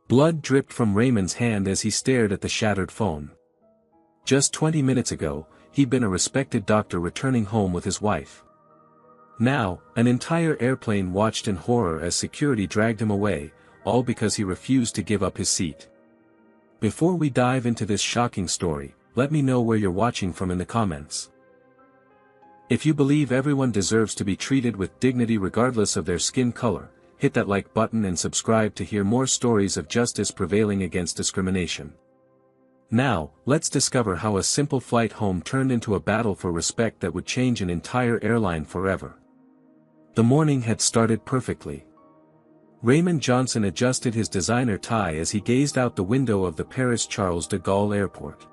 Blood dripped from Raymond's hand as he stared at the shattered phone. Just 20 minutes ago, he'd been a respected doctor returning home with his wife. Now, an entire airplane watched in horror as security dragged him away, all because he refused to give up his seat. Before we dive into this shocking story, let me know where you're watching from in the comments. If you believe everyone deserves to be treated with dignity regardless of their skin color, hit that like button and subscribe to hear more stories of justice prevailing against discrimination. Now, let's discover how a simple flight home turned into a battle for respect that would change an entire airline forever. The morning had started perfectly. Raymond Johnson adjusted his designer tie as he gazed out the window of the Paris Charles de Gaulle Airport.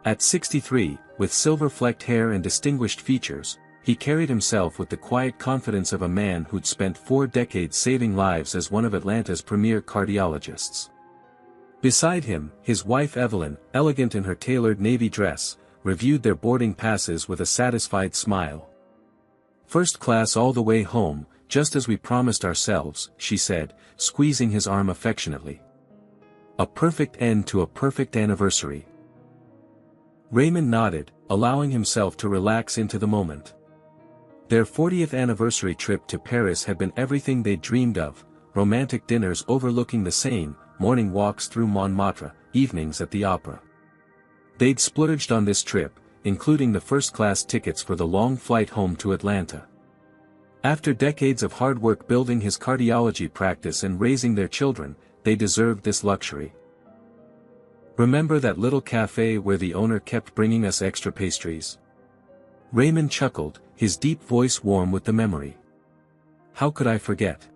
At 63, with silver-flecked hair and distinguished features, he carried himself with the quiet confidence of a man who'd spent 4 decades saving lives as one of Atlanta's premier cardiologists. Beside him, his wife Evelyn, elegant in her tailored navy dress, reviewed their boarding passes with a satisfied smile. "First class all the way home, just as we promised ourselves," she said, squeezing his arm affectionately. "A perfect end to a perfect anniversary." Raymond nodded, allowing himself to relax into the moment. Their 40th anniversary trip to Paris had been everything they'd dreamed of: romantic dinners overlooking the Seine, morning walks through Montmartre, evenings at the opera. They'd splurged on this trip, including the first-class tickets for the long flight home to Atlanta. After decades of hard work building his cardiology practice and raising their children, they deserved this luxury. "Remember that little cafe where the owner kept bringing us extra pastries?" Raymond chuckled, his deep voice warm with the memory. "How could I forget?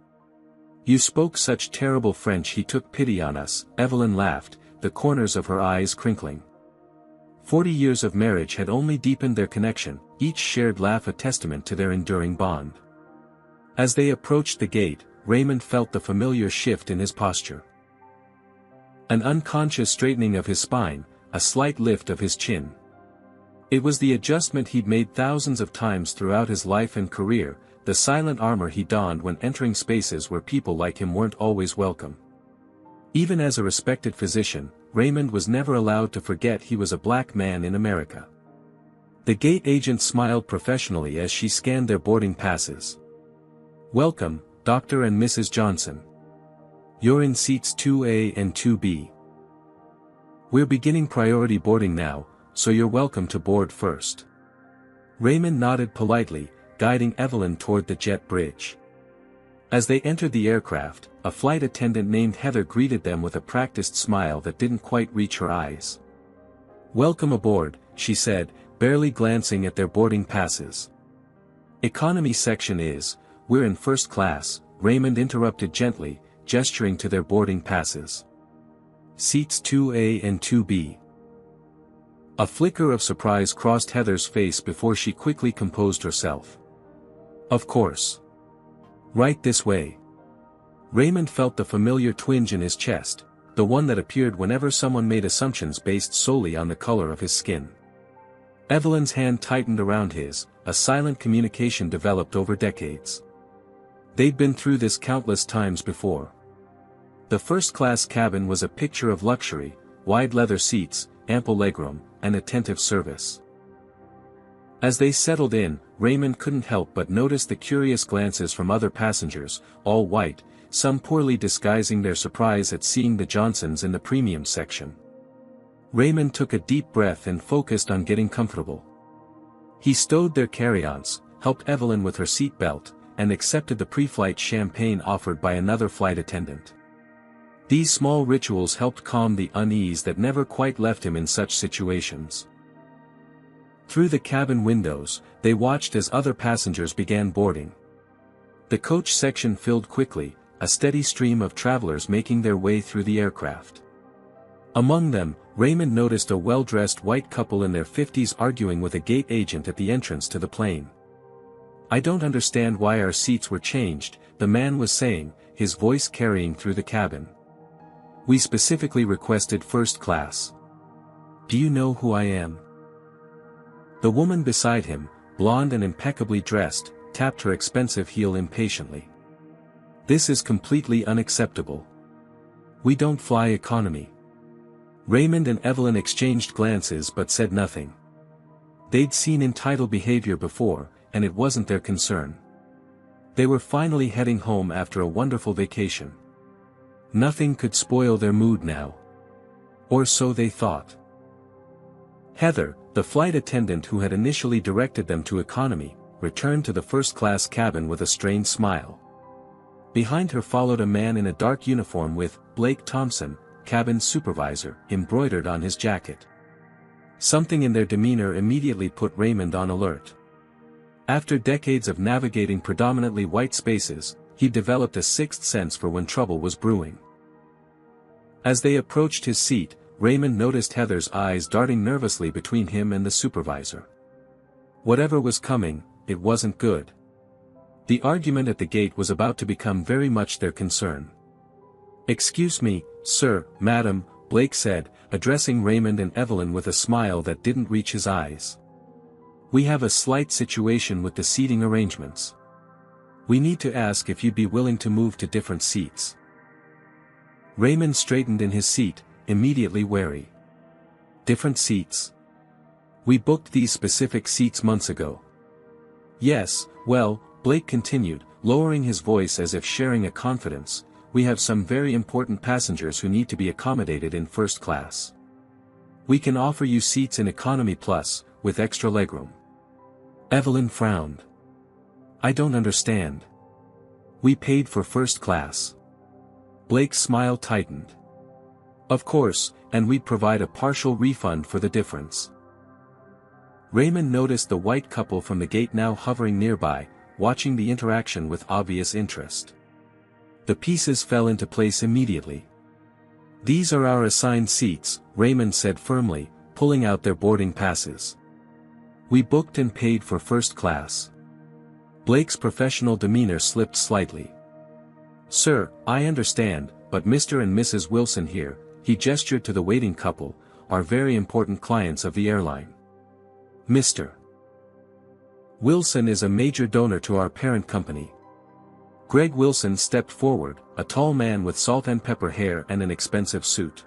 You spoke such terrible French he took pity on us," Evelyn laughed, the corners of her eyes crinkling. 40 years of marriage had only deepened their connection, each shared laugh a testament to their enduring bond. As they approached the gate, Raymond felt the familiar shift in his posture. An unconscious straightening of his spine, a slight lift of his chin. It was the adjustment he'd made thousands of times throughout his life and career, the silent armor he donned when entering spaces where people like him weren't always welcome. Even as a respected physician, Raymond was never allowed to forget he was a black man in America. The gate agent smiled professionally as she scanned their boarding passes. "Welcome, Dr. and Mrs. Johnson. You're in seats 2A and 2B. We're beginning priority boarding now, so you're welcome to board first." Raymond nodded politely, guiding Evelyn toward the jet bridge. As they entered the aircraft, a flight attendant named Heather greeted them with a practiced smile that didn't quite reach her eyes. "Welcome aboard," she said, barely glancing at their boarding passes. "Economy section is, we're in first class," Raymond interrupted gently, gesturing to their boarding passes. "Seats 2A and 2B. A flicker of surprise crossed Heather's face before she quickly composed herself. "Of course. Right this way." Raymond felt the familiar twinge in his chest, the one that appeared whenever someone made assumptions based solely on the color of his skin. Evelyn's hand tightened around his, a silent communication developed over decades. They'd been through this countless times before. The first-class cabin was a picture of luxury: wide leather seats, ample legroom, and attentive service. As they settled in, Raymond couldn't help but notice the curious glances from other passengers, all white, some poorly disguising their surprise at seeing the Johnsons in the premium section. Raymond took a deep breath and focused on getting comfortable. He stowed their carry-ons, helped Evelyn with her seat belt, and accepted the pre-flight champagne offered by another flight attendant. These small rituals helped calm the unease that never quite left him in such situations. Through the cabin windows, they watched as other passengers began boarding. The coach section filled quickly, a steady stream of travelers making their way through the aircraft. Among them, Raymond noticed a well-dressed white couple in their 50s arguing with a gate agent at the entrance to the plane. "I don't understand why our seats were changed," the man was saying, his voice carrying through the cabin. "We specifically requested first class. Do you know who I am?" The woman beside him, blonde and impeccably dressed, tapped her expensive heel impatiently. "This is completely unacceptable. We don't fly economy. Raymond and Evelyn exchanged glances but said nothing. They'd seen entitled behavior before, and it wasn't their concern. They were finally heading home after a wonderful vacation. Nothing could spoil their mood now. Or so they thought. Heather, the flight attendant who had initially directed them to economy, returned to the first-class cabin with a strained smile. Behind her followed a man in a dark uniform with "Blake Thompson, cabin supervisor," embroidered on his jacket. Something in their demeanor immediately put Raymond on alert. After decades of navigating predominantly white spaces, he developed a sixth sense for when trouble was brewing. As they approached his seat, Raymond noticed Heather's eyes darting nervously between him and the supervisor. Whatever was coming, it wasn't good. The argument at the gate was about to become very much their concern. "Excuse me, sir, madam," Blake said, addressing Raymond and Evelyn with a smile that didn't reach his eyes. "We have a slight situation with the seating arrangements. We need to ask if you'd be willing to move to different seats." Raymond straightened in his seat, immediately wary. "Different seats? We booked these specific seats months ago." "Yes, well," Blake continued, lowering his voice as if sharing a confidence, "we have some very important passengers who need to be accommodated in first class. We can offer you seats in economy plus, with extra legroom." Evelyn frowned. "I don't understand. We paid for first class." Blake's smile tightened. "Of course, and we'd provide a partial refund for the difference." Raymond noticed the white couple from the gate now hovering nearby, watching the interaction with obvious interest. The pieces fell into place immediately. "These are our assigned seats," Raymond said firmly, pulling out their boarding passes. "We booked and paid for first class." Blake's professional demeanor slipped slightly. "Sir, I understand, but Mr. and Mrs. Wilson here," he gestured to the waiting couple, "are very important clients of the airline. Mr. Wilson is a major donor to our parent company." Greg Wilson stepped forward, a tall man with salt and pepper hair and an expensive suit.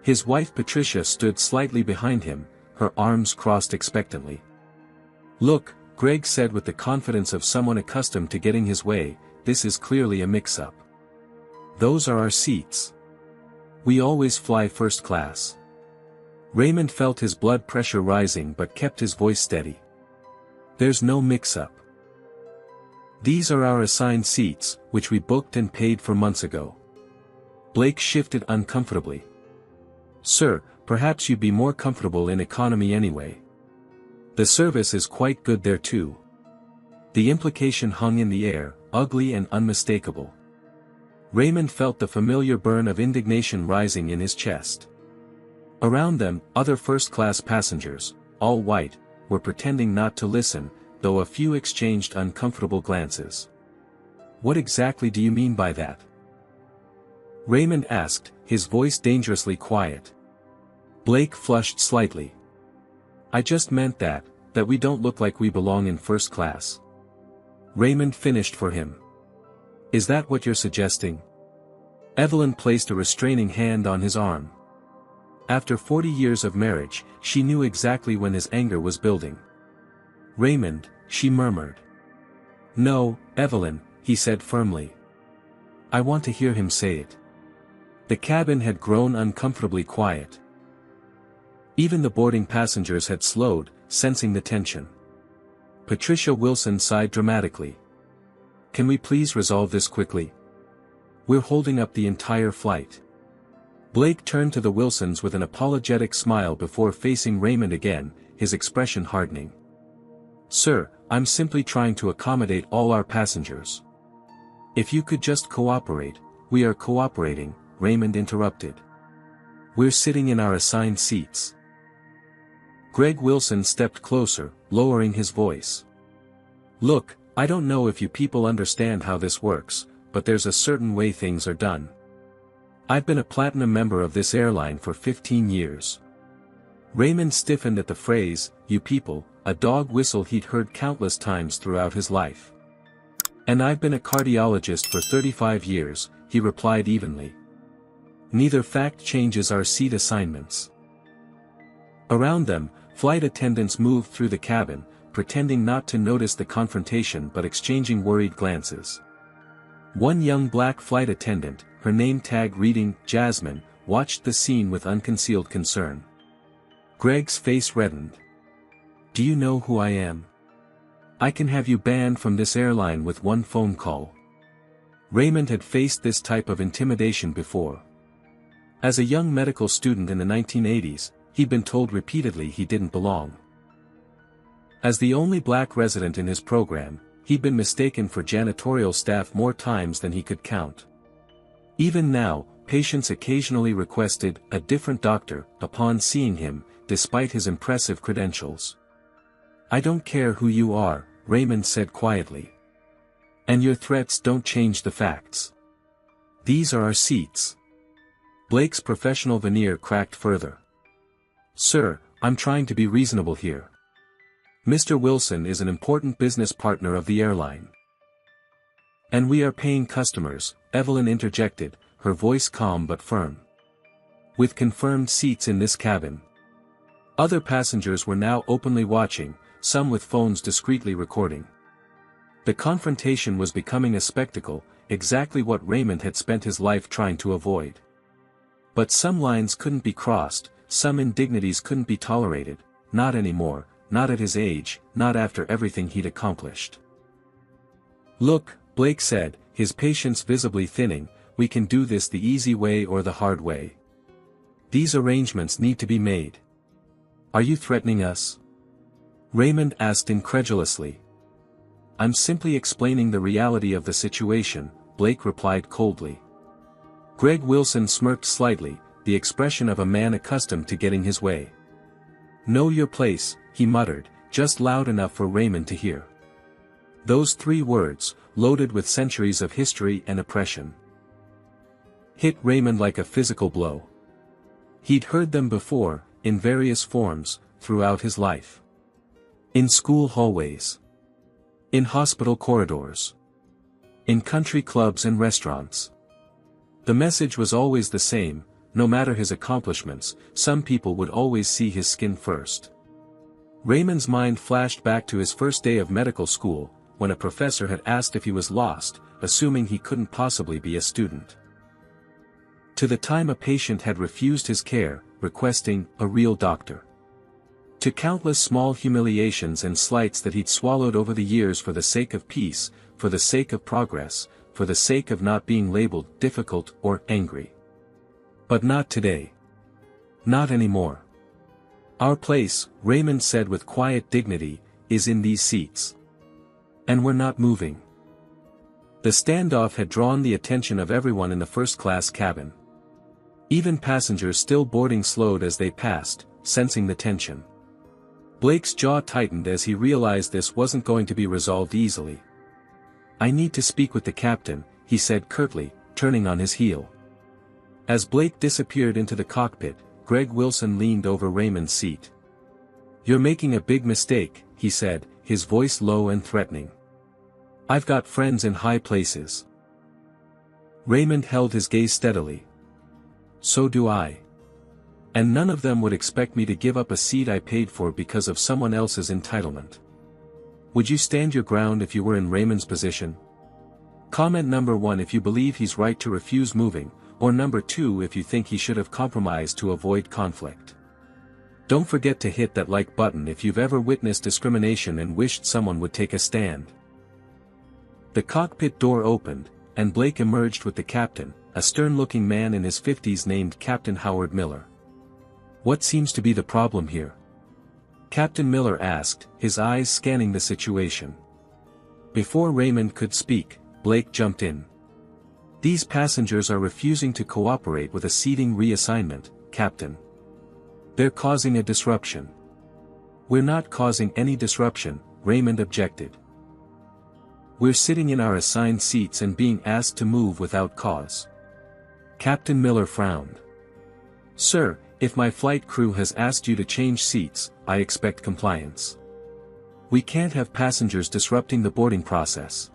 His wife Patricia stood slightly behind him, her arms crossed expectantly. "Look," Greg said with the confidence of someone accustomed to getting his way, "this is clearly a mix-up. Those are our seats. We always fly first class." Raymond felt his blood pressure rising but kept his voice steady. "There's no mix-up. These are our assigned seats, which we booked and paid for months ago." Blake shifted uncomfortably. "Sir, perhaps you'd be more comfortable in economy anyway. The service is quite good there too." The implication hung in the air, ugly and unmistakable. Raymond felt the familiar burn of indignation rising in his chest. Around them, other first-class passengers, all white, were pretending not to listen, though a few exchanged uncomfortable glances. "What exactly do you mean by that?" Raymond asked, his voice dangerously quiet. Blake flushed slightly. "I just meant that we don't look like we belong in first class." Raymond finished for him. "Is that what you're suggesting?" Evelyn placed a restraining hand on his arm. After 40 years of marriage, she knew exactly when his anger was building. "Raymond," she murmured. "No, Evelyn," he said firmly. "I want to hear him say it." The cabin had grown uncomfortably quiet. Even the boarding passengers had slowed, sensing the tension. Patricia Wilson sighed dramatically. "Can we please resolve this quickly? We're holding up the entire flight." Blake turned to the Wilsons with an apologetic smile before facing Raymond again, his expression hardening. "Sir, I'm simply trying to accommodate all our passengers. If you could just cooperate." "We are cooperating," Raymond interrupted. "We're sitting in our assigned seats." Greg Wilson stepped closer, lowering his voice. "Look, I don't know if you people understand how this works, but there's a certain way things are done. I've been a platinum member of this airline for 15 years. Raymond stiffened at the phrase, "you people," a dog whistle he'd heard countless times throughout his life. "And I've been a cardiologist for 35 years, he replied evenly. Neither fact changes our seat assignments. Around them, flight attendants moved through the cabin, pretending not to notice the confrontation but exchanging worried glances. One young black flight attendant, her name tag reading Jasmine, watched the scene with unconcealed concern. Greg's face reddened. "Do you know who I am? I can have you banned from this airline with one phone call." Raymond had faced this type of intimidation before. As a young medical student in the 1980s, he'd been told repeatedly he didn't belong. As the only black resident in his program, he'd been mistaken for janitorial staff more times than he could count. Even now, patients occasionally requested a different doctor upon seeing him, despite his impressive credentials. "I don't care who you are," Raymond said quietly. "And your threats don't change the facts. These are our seats." Blake's professional veneer cracked further. "Sir, I'm trying to be reasonable here. Mr. Wilson is an important business partner of the airline. And we are paying customers," Evelyn interjected, her voice calm but firm. "With confirmed seats in this cabin." Other passengers were now openly watching, some with phones discreetly recording. The confrontation was becoming a spectacle, exactly what Raymond had spent his life trying to avoid. But some lines couldn't be crossed, some indignities couldn't be tolerated, not anymore, not at his age, not after everything he'd accomplished. "Look," Blake said, his patience visibly thinning, "we can do this the easy way or the hard way. These arrangements need to be made." "Are you threatening us?" Raymond asked incredulously. "I'm simply explaining the reality of the situation," Blake replied coldly. Greg Wilson smirked slightly, the expression of a man accustomed to getting his way. "Know your place," he muttered, just loud enough for Raymond to hear. Those 3 words, loaded with centuries of history and oppression, hit Raymond like a physical blow. He'd heard them before, in various forms, throughout his life. In school hallways. In hospital corridors. In country clubs and restaurants. The message was always the same: no matter his accomplishments, some people would always see his skin first. Raymond's mind flashed back to his first day of medical school, when a professor had asked if he was lost, assuming he couldn't possibly be a student. To the time a patient had refused his care, requesting a real doctor. To countless small humiliations and slights that he'd swallowed over the years for the sake of peace, for the sake of progress, for the sake of not being labeled difficult or angry. But not today. Not anymore. "Our place," Raymond said with quiet dignity, "is in these seats. And we're not moving." The standoff had drawn the attention of everyone in the first-class cabin. Even passengers still boarding slowed as they passed, sensing the tension. Blake's jaw tightened as he realized this wasn't going to be resolved easily. "I need to speak with the captain," he said curtly, turning on his heel. As Blake disappeared into the cockpit, Greg Wilson leaned over Raymond's seat. "You're making a big mistake," he said, his voice low and threatening. "I've got friends in high places." Raymond held his gaze steadily. "So do I. And none of them would expect me to give up a seat I paid for because of someone else's entitlement. Would you stand your ground if you were in Raymond's position? Comment number 1 if you believe he's right to refuse moving, or number 2 if you think he should have compromised to avoid conflict. Don't forget to hit that like button if you've ever witnessed discrimination and wished someone would take a stand. The cockpit door opened, and Blake emerged with the captain, a stern-looking man in his 50s named Captain Howard Miller. "What seems to be the problem here?" Captain Miller asked, his eyes scanning the situation. Before Raymond could speak, Blake jumped in. "These passengers are refusing to cooperate with a seating reassignment, Captain. They're causing a disruption." "We're not causing any disruption," Raymond objected. "We're sitting in our assigned seats and being asked to move without cause." Captain Miller frowned. "Sir, if my flight crew has asked you to change seats, I expect compliance. We can't have passengers disrupting the boarding process."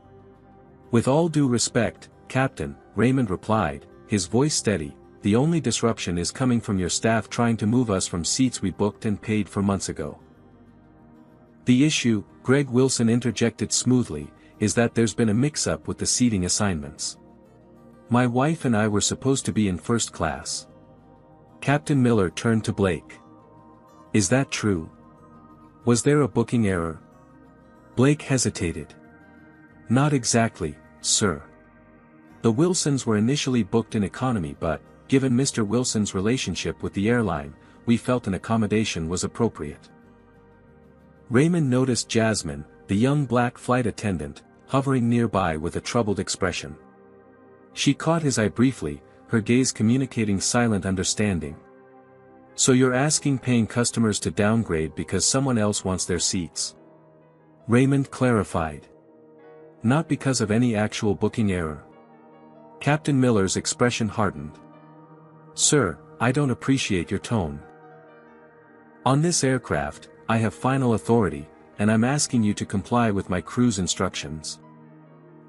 "With all due respect, Captain," Raymond replied, his voice steady, the only disruption is coming from your staff trying to move us from seats we booked and paid for months ago. The issue, Greg Wilson interjected smoothly, is that there's been a mix-up with the seating assignments. My wife and I were supposed to be in first class. Captain Miller turned to Blake. Is that true? Was there a booking error? Blake hesitated. Not exactly, sir. The Wilsons were initially booked in economy, but, given Mr. Wilson's relationship with the airline, we felt an accommodation was appropriate. Raymond noticed Jasmine, the young black flight attendant, hovering nearby with a troubled expression. She caught his eye briefly, her gaze communicating silent understanding. So you're asking paying customers to downgrade because someone else wants their seats? Raymond clarified. Not because of any actual booking error. Captain Miller's expression hardened. Sir, I don't appreciate your tone. On this aircraft, I have final authority, and I'm asking you to comply with my crew's instructions.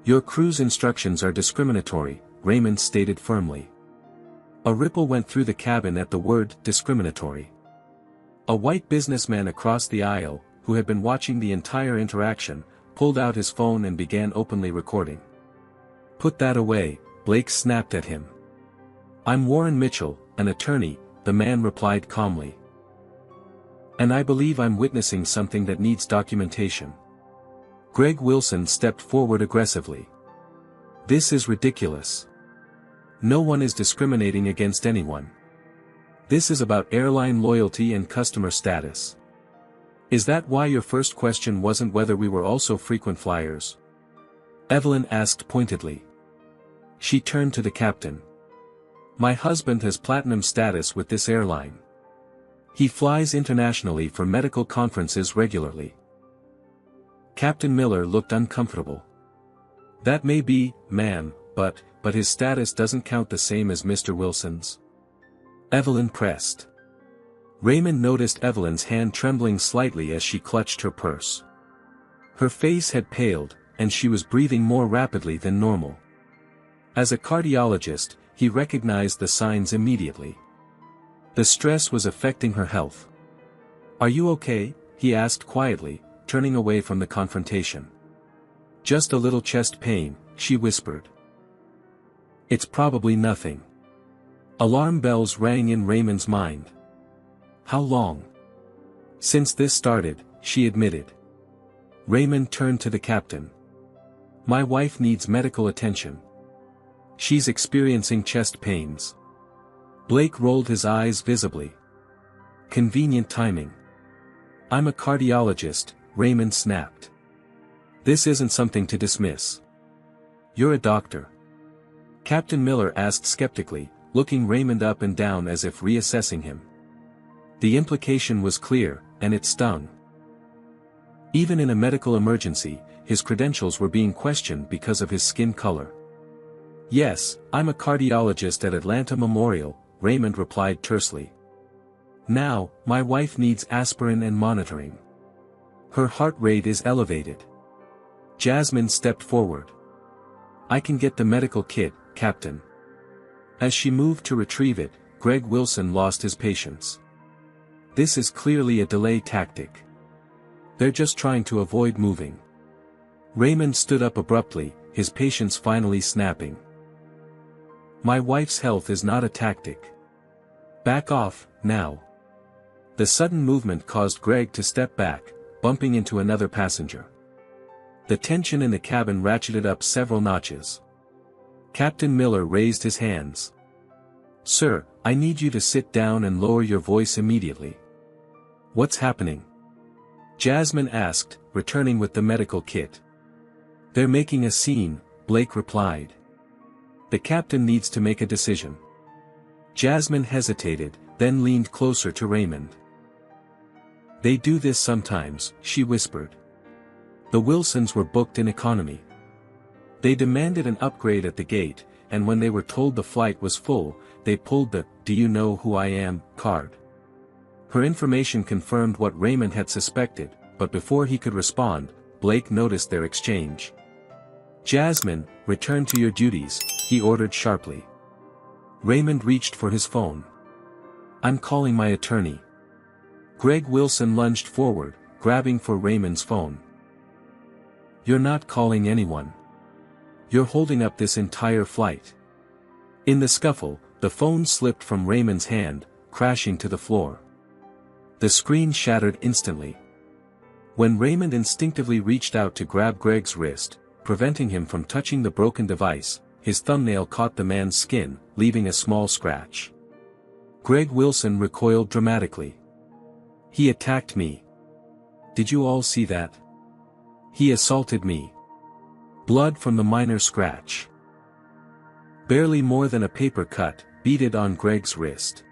Your crew's instructions are discriminatory, Raymond stated firmly. A ripple went through the cabin at the word discriminatory. A white businessman across the aisle, who had been watching the entire interaction, pulled out his phone and began openly recording. Put that away, Blake snapped at him. I'm Warren Mitchell, an attorney, the man replied calmly. And I believe I'm witnessing something that needs documentation. Greg Wilson stepped forward aggressively. This is ridiculous. No one is discriminating against anyone. This is about airline loyalty and customer status. Is that why your first question wasn't whether we were also frequent flyers? Evelyn asked pointedly. She turned to the captain. My husband has platinum status with this airline. He flies internationally for medical conferences regularly. Captain Miller looked uncomfortable. That may be, ma'am, but his status doesn't count the same as Mr. Wilson's. Evelyn pressed. Raymond noticed Evelyn's hand trembling slightly as she clutched her purse. Her face had paled, and she was breathing more rapidly than normal. As a cardiologist, he recognized the signs immediately. The stress was affecting her health. Are you okay? He asked quietly, turning away from the confrontation. Just a little chest pain, she whispered. It's probably nothing. Alarm bells rang in Raymond's mind. How long? Since this started, she admitted. Raymond turned to the captain. My wife needs medical attention. She's experiencing chest pains. Blake rolled his eyes visibly. Convenient timing. I'm a cardiologist, Raymond snapped. This isn't something to dismiss. You're a doctor. Captain Miller asked skeptically, looking Raymond up and down as if reassessing him. The implication was clear, and it stung. Even in a medical emergency, his credentials were being questioned because of his skin color. Yes, I'm a cardiologist at Atlanta Memorial, Raymond replied tersely. Now, my wife needs aspirin and monitoring. Her heart rate is elevated. Jasmine stepped forward. I can get the medical kit, Captain. As she moved to retrieve it, Greg Wilson lost his patience. This is clearly a delay tactic. They're just trying to avoid moving. Raymond stood up abruptly, his patience finally snapping. My wife's health is not a tactic. Back off, now. The sudden movement caused Greg to step back, bumping into another passenger. The tension in the cabin ratcheted up several notches. Captain Miller raised his hands. Sir, I need you to sit down and lower your voice immediately. What's happening? Jasmine asked, returning with the medical kit. They're making a scene, Blake replied. The captain needs to make a decision. Jasmine hesitated, then leaned closer to Raymond. They do this sometimes, she whispered. The Wilsons were booked in economy. They demanded an upgrade at the gate, and when they were told the flight was full, they pulled the "Do you know who I am?" card. Her information confirmed what Raymond had suspected, but before he could respond, Blake noticed their exchange. Jasmine, return to your duties, he ordered sharply. Raymond reached for his phone. "I'm calling my attorney." Greg Wilson lunged forward, grabbing for Raymond's phone. "You're not calling anyone. You're holding up this entire flight." In the scuffle, the phone slipped from Raymond's hand, crashing to the floor. The screen shattered instantly. When Raymond instinctively reached out to grab Greg's wrist, preventing him from touching the broken device, his thumbnail caught the man's skin, leaving a small scratch. Greg Wilson recoiled dramatically. "He attacked me. Did you all see that? He assaulted me. Blood from the minor scratch. Barely more than a paper cut, beaded on Greg's wrist.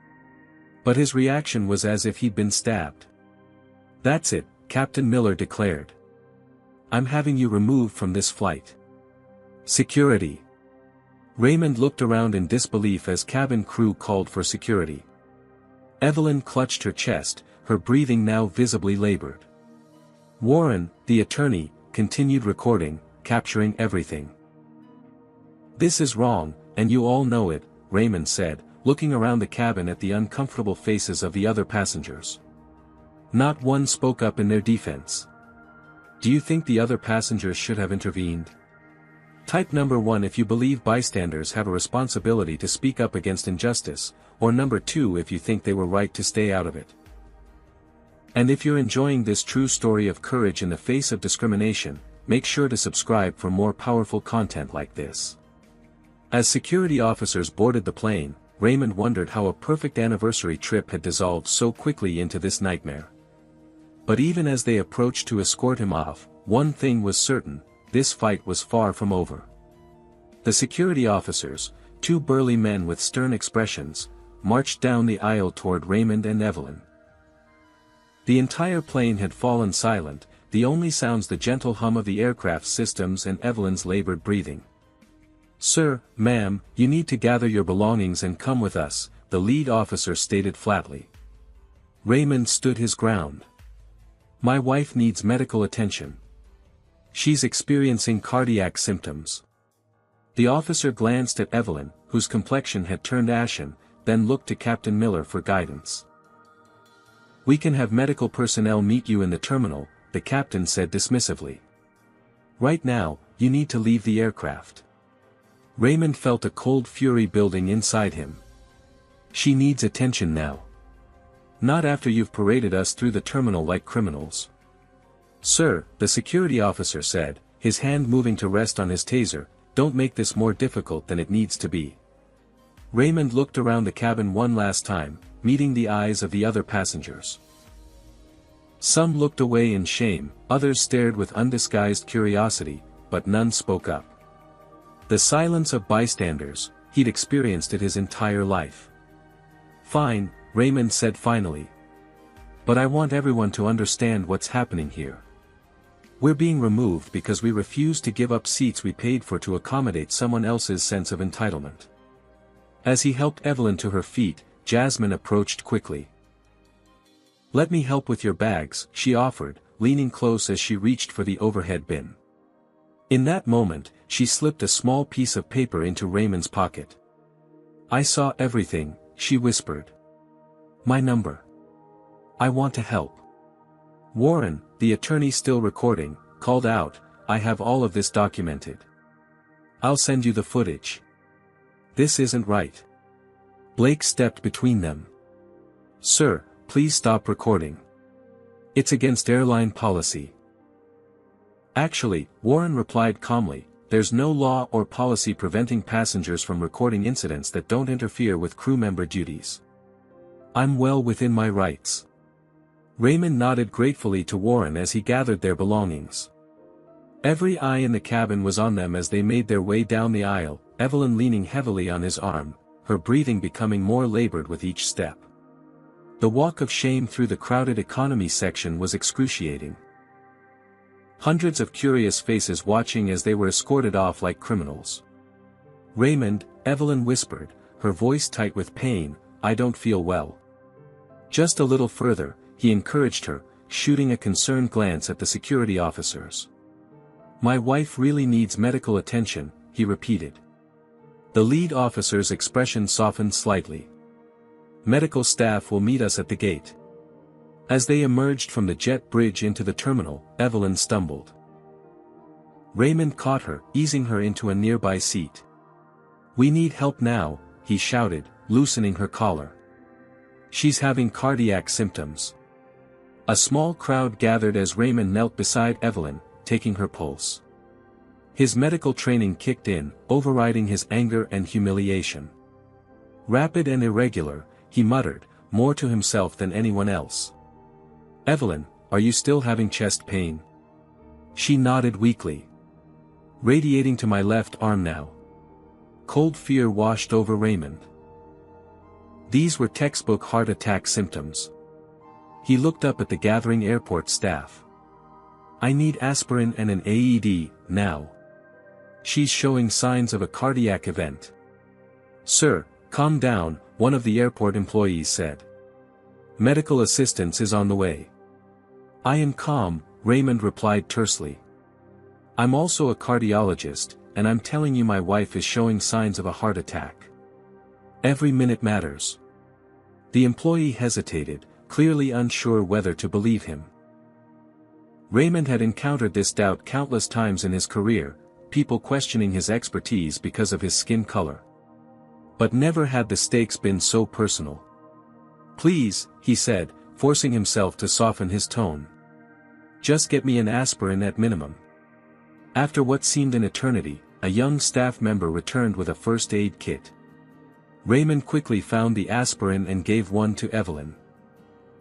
But his reaction was as if he'd been stabbed. "That's it," Captain Miller declared. "I'm having you removed from this flight. Security." Raymond looked around in disbelief as cabin crew called for security. Evelyn clutched her chest, her breathing now visibly labored. Warren, the attorney, continued recording, capturing everything. "This is wrong, and you all know it," Raymond said, looking around the cabin at the uncomfortable faces of the other passengers. Not one spoke up in their defense. "Do you think the other passengers should have intervened? Type number 1 if you believe bystanders have a responsibility to speak up against injustice, or number 2 if you think they were right to stay out of it. And if you're enjoying this true story of courage in the face of discrimination, make sure to subscribe for more powerful content like this." As security officers boarded the plane, Raymond wondered how a perfect anniversary trip had dissolved so quickly into this nightmare. But even as they approached to escort him off, one thing was certain: this fight was far from over. The security officers, two burly men with stern expressions, marched down the aisle toward Raymond and Evelyn. The entire plane had fallen silent, the only sounds the gentle hum of the aircraft's systems and Evelyn's labored breathing. "Sir, ma'am, you need to gather your belongings and come with us," the lead officer stated flatly. Raymond stood his ground. "My wife needs medical attention. She's experiencing cardiac symptoms." The officer glanced at Evelyn, whose complexion had turned ashen, then looked to Captain Miller for guidance. "We can have medical personnel meet you in the terminal," the captain said dismissively. "Right now, you need to leave the aircraft." Raymond felt a cold fury building inside him. "She needs attention now. Not after you've paraded us through the terminal like criminals." "Sir," the security officer said, his hand moving to rest on his taser, "don't make this more difficult than it needs to be." Raymond looked around the cabin one last time, meeting the eyes of the other passengers. Some looked away in shame, others stared with undisguised curiosity, but none spoke up. The silence of bystanders, he'd experienced it his entire life. "Fine," Raymond said finally. "But I want everyone to understand what's happening here. We're being removed because we refuse to give up seats we paid for to accommodate someone else's sense of entitlement." As he helped Evelyn to her feet, Jasmine approached quickly. "Let me help with your bags," she offered, leaning close as she reached for the overhead bin. In that moment, she slipped a small piece of paper into Raymond's pocket. "I saw everything," she whispered. "My number. I want to help." Warren, the attorney still recording, called out, "I have all of this documented. I'll send you the footage." "This isn't right." Blake stepped between them. "Sir, please stop recording. It's against airline policy." "Actually," Warren replied calmly, "there's no law or policy preventing passengers from recording incidents that don't interfere with crew member duties. I'm well within my rights." Raymond nodded gratefully to Warren as he gathered their belongings. Every eye in the cabin was on them as they made their way down the aisle, Evelyn leaning heavily on his arm, her breathing becoming more labored with each step. The walk of shame through the crowded economy section was excruciating. Hundreds of curious faces watching as they were escorted off like criminals. "Raymond," Evelyn whispered, her voice tight with pain, "I don't feel well." "Just a little further," he encouraged her, shooting a concerned glance at the security officers. "My wife really needs medical attention," he repeated. The lead officer's expression softened slightly. Medical staff will meet us at the gate. As they emerged from the jet bridge into the terminal, Evelyn stumbled. Raymond caught her, easing her into a nearby seat. "We need help now," he shouted, loosening her collar. "She's having cardiac symptoms." A small crowd gathered as Raymond knelt beside Evelyn, taking her pulse. His medical training kicked in, overriding his anger and humiliation. Rapid and irregular, he muttered, more to himself than anyone else. "Evelyn, are you still having chest pain?" She nodded weakly. "Radiating to my left arm now." Cold fear washed over Raymond. These were textbook heart attack symptoms. He looked up at the gathering airport staff. "I need aspirin and an AED, now. She's showing signs of a cardiac event." "Sir, calm down," one of the airport employees said. "Medical assistance is on the way." "I am calm," Raymond replied tersely. "I'm also a cardiologist, and I'm telling you my wife is showing signs of a heart attack. Every minute matters." The employee hesitated, clearly unsure whether to believe him. Raymond had encountered this doubt countless times in his career, people questioning his expertise because of his skin color. But never had the stakes been so personal. "Please," he said, forcing himself to soften his tone. "Just get me an aspirin at minimum." After what seemed an eternity, a young staff member returned with a first aid kit. Raymond quickly found the aspirin and gave one to Evelyn.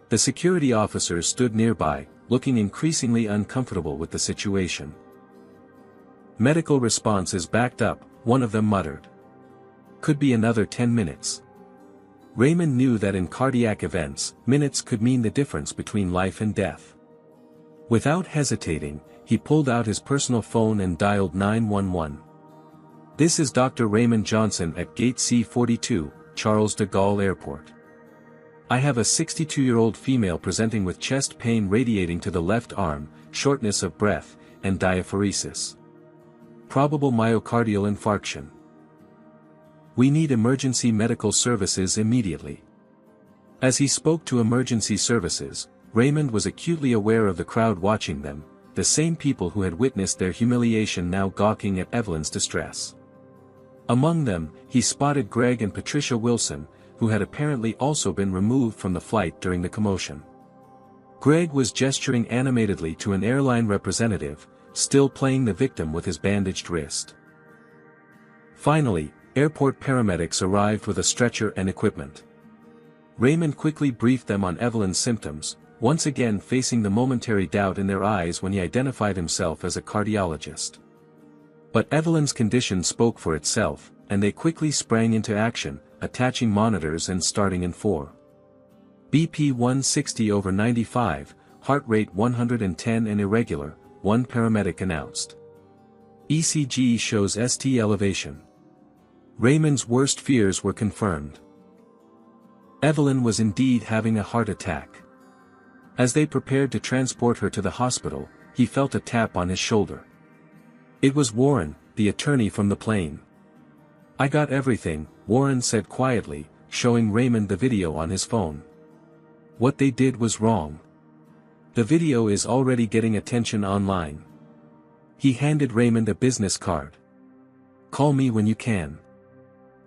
The security officers stood nearby, looking increasingly uncomfortable with the situation. "Medical response is backed up," one of them muttered. "Could be another 10 minutes. Raymond knew that in cardiac events, minutes could mean the difference between life and death. Without hesitating, he pulled out his personal phone and dialed 911. "This is Dr. Raymond Johnson at Gate C-42, Charles de Gaulle Airport. I have a 62-year-old female presenting with chest pain radiating to the left arm, shortness of breath, and diaphoresis. Probable myocardial infarction. We need emergency medical services immediately." As he spoke to emergency services, Raymond was acutely aware of the crowd watching them, the same people who had witnessed their humiliation now gawking at Evelyn's distress. Among them, he spotted Greg and Patricia Wilson, who had apparently also been removed from the flight during the commotion. Greg was gesturing animatedly to an airline representative, still playing the victim with his bandaged wrist. Finally, airport paramedics arrived with a stretcher and equipment. Raymond quickly briefed them on Evelyn's symptoms, once again facing the momentary doubt in their eyes when he identified himself as a cardiologist. But Evelyn's condition spoke for itself, and they quickly sprang into action, attaching monitors and starting in 4. BP 160/95, heart rate 110 and irregular, one paramedic announced. ECG shows ST elevation. Raymond's worst fears were confirmed. Evelyn was indeed having a heart attack. As they prepared to transport her to the hospital, he felt a tap on his shoulder. It was Warren, the attorney from the plane. "I got everything," Warren said quietly, showing Raymond the video on his phone. "What they did was wrong. The video is already getting attention online." He handed Raymond a business card. "Call me when you can."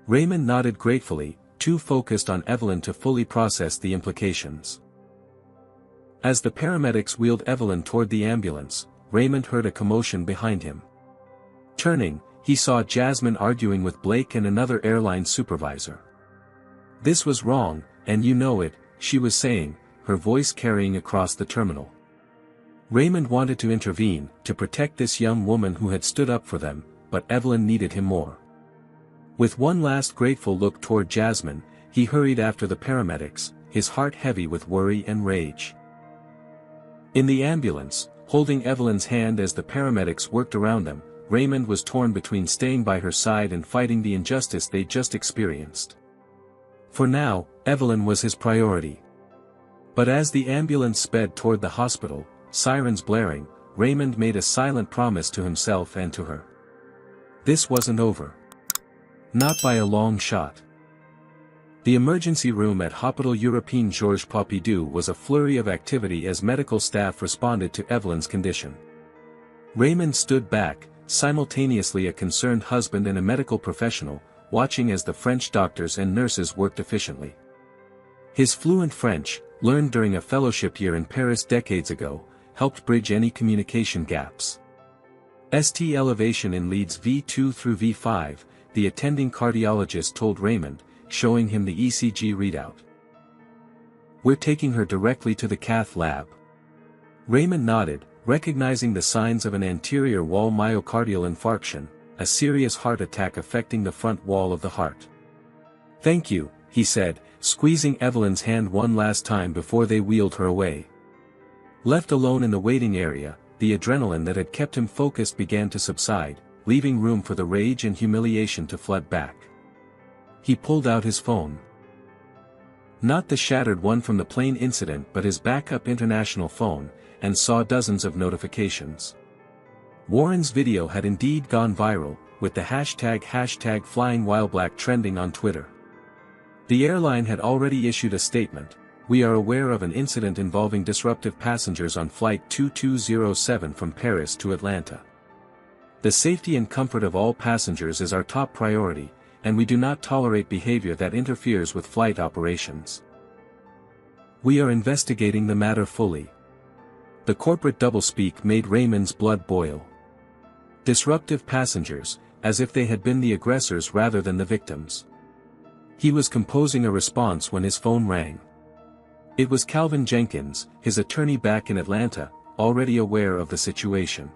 Raymond nodded gratefully, too focused on Evelyn to fully process the implications. As the paramedics wheeled Evelyn toward the ambulance, Raymond heard a commotion behind him. Turning, he saw Jasmine arguing with Blake and another airline supervisor. "This was wrong, and you know it," she was saying, her voice carrying across the terminal. Raymond wanted to intervene, to protect this young woman who had stood up for them, but Evelyn needed him more. With one last grateful look toward Jasmine, he hurried after the paramedics, his heart heavy with worry and rage. In the ambulance, holding Evelyn's hand as the paramedics worked around them, Raymond was torn between staying by her side and fighting the injustice they'd just experienced. For now, Evelyn was his priority. But as the ambulance sped toward the hospital, sirens blaring, Raymond made a silent promise to himself and to her. This wasn't over. Not by a long shot. The emergency room at Hôpital Européen Georges Pompidou was a flurry of activity as medical staff responded to Evelyn's condition. Raymond stood back, simultaneously a concerned husband and a medical professional, watching as the French doctors and nurses worked efficiently. His fluent French, learned during a fellowship year in Paris decades ago, helped bridge any communication gaps. St. elevation in leads V2 through V5, the attending cardiologist told Raymond, showing him the ECG readout. We're taking her directly to the cath lab. Raymond nodded, recognizing the signs of an anterior wall myocardial infarction, a serious heart attack affecting the front wall of the heart. Thank you, he said, squeezing Evelyn's hand one last time before they wheeled her away. Left alone in the waiting area, the adrenaline that had kept him focused began to subside, leaving room for the rage and humiliation to flood back. He pulled out his phone. Not the shattered one from the plane incident but his backup international phone, and saw dozens of notifications. Warren's video had indeed gone viral, with the hashtag #FlyingWhileBlack trending on Twitter. The airline had already issued a statement: "We are aware of an incident involving disruptive passengers on Flight 2207 from Paris to Atlanta. The safety and comfort of all passengers is our top priority, and we do not tolerate behavior that interferes with flight operations. We are investigating the matter fully." The corporate doublespeak made Raymond's blood boil. Disruptive passengers, as if they had been the aggressors rather than the victims. He was composing a response when his phone rang. It was Calvin Jenkins, his attorney back in Atlanta, already aware of the situation.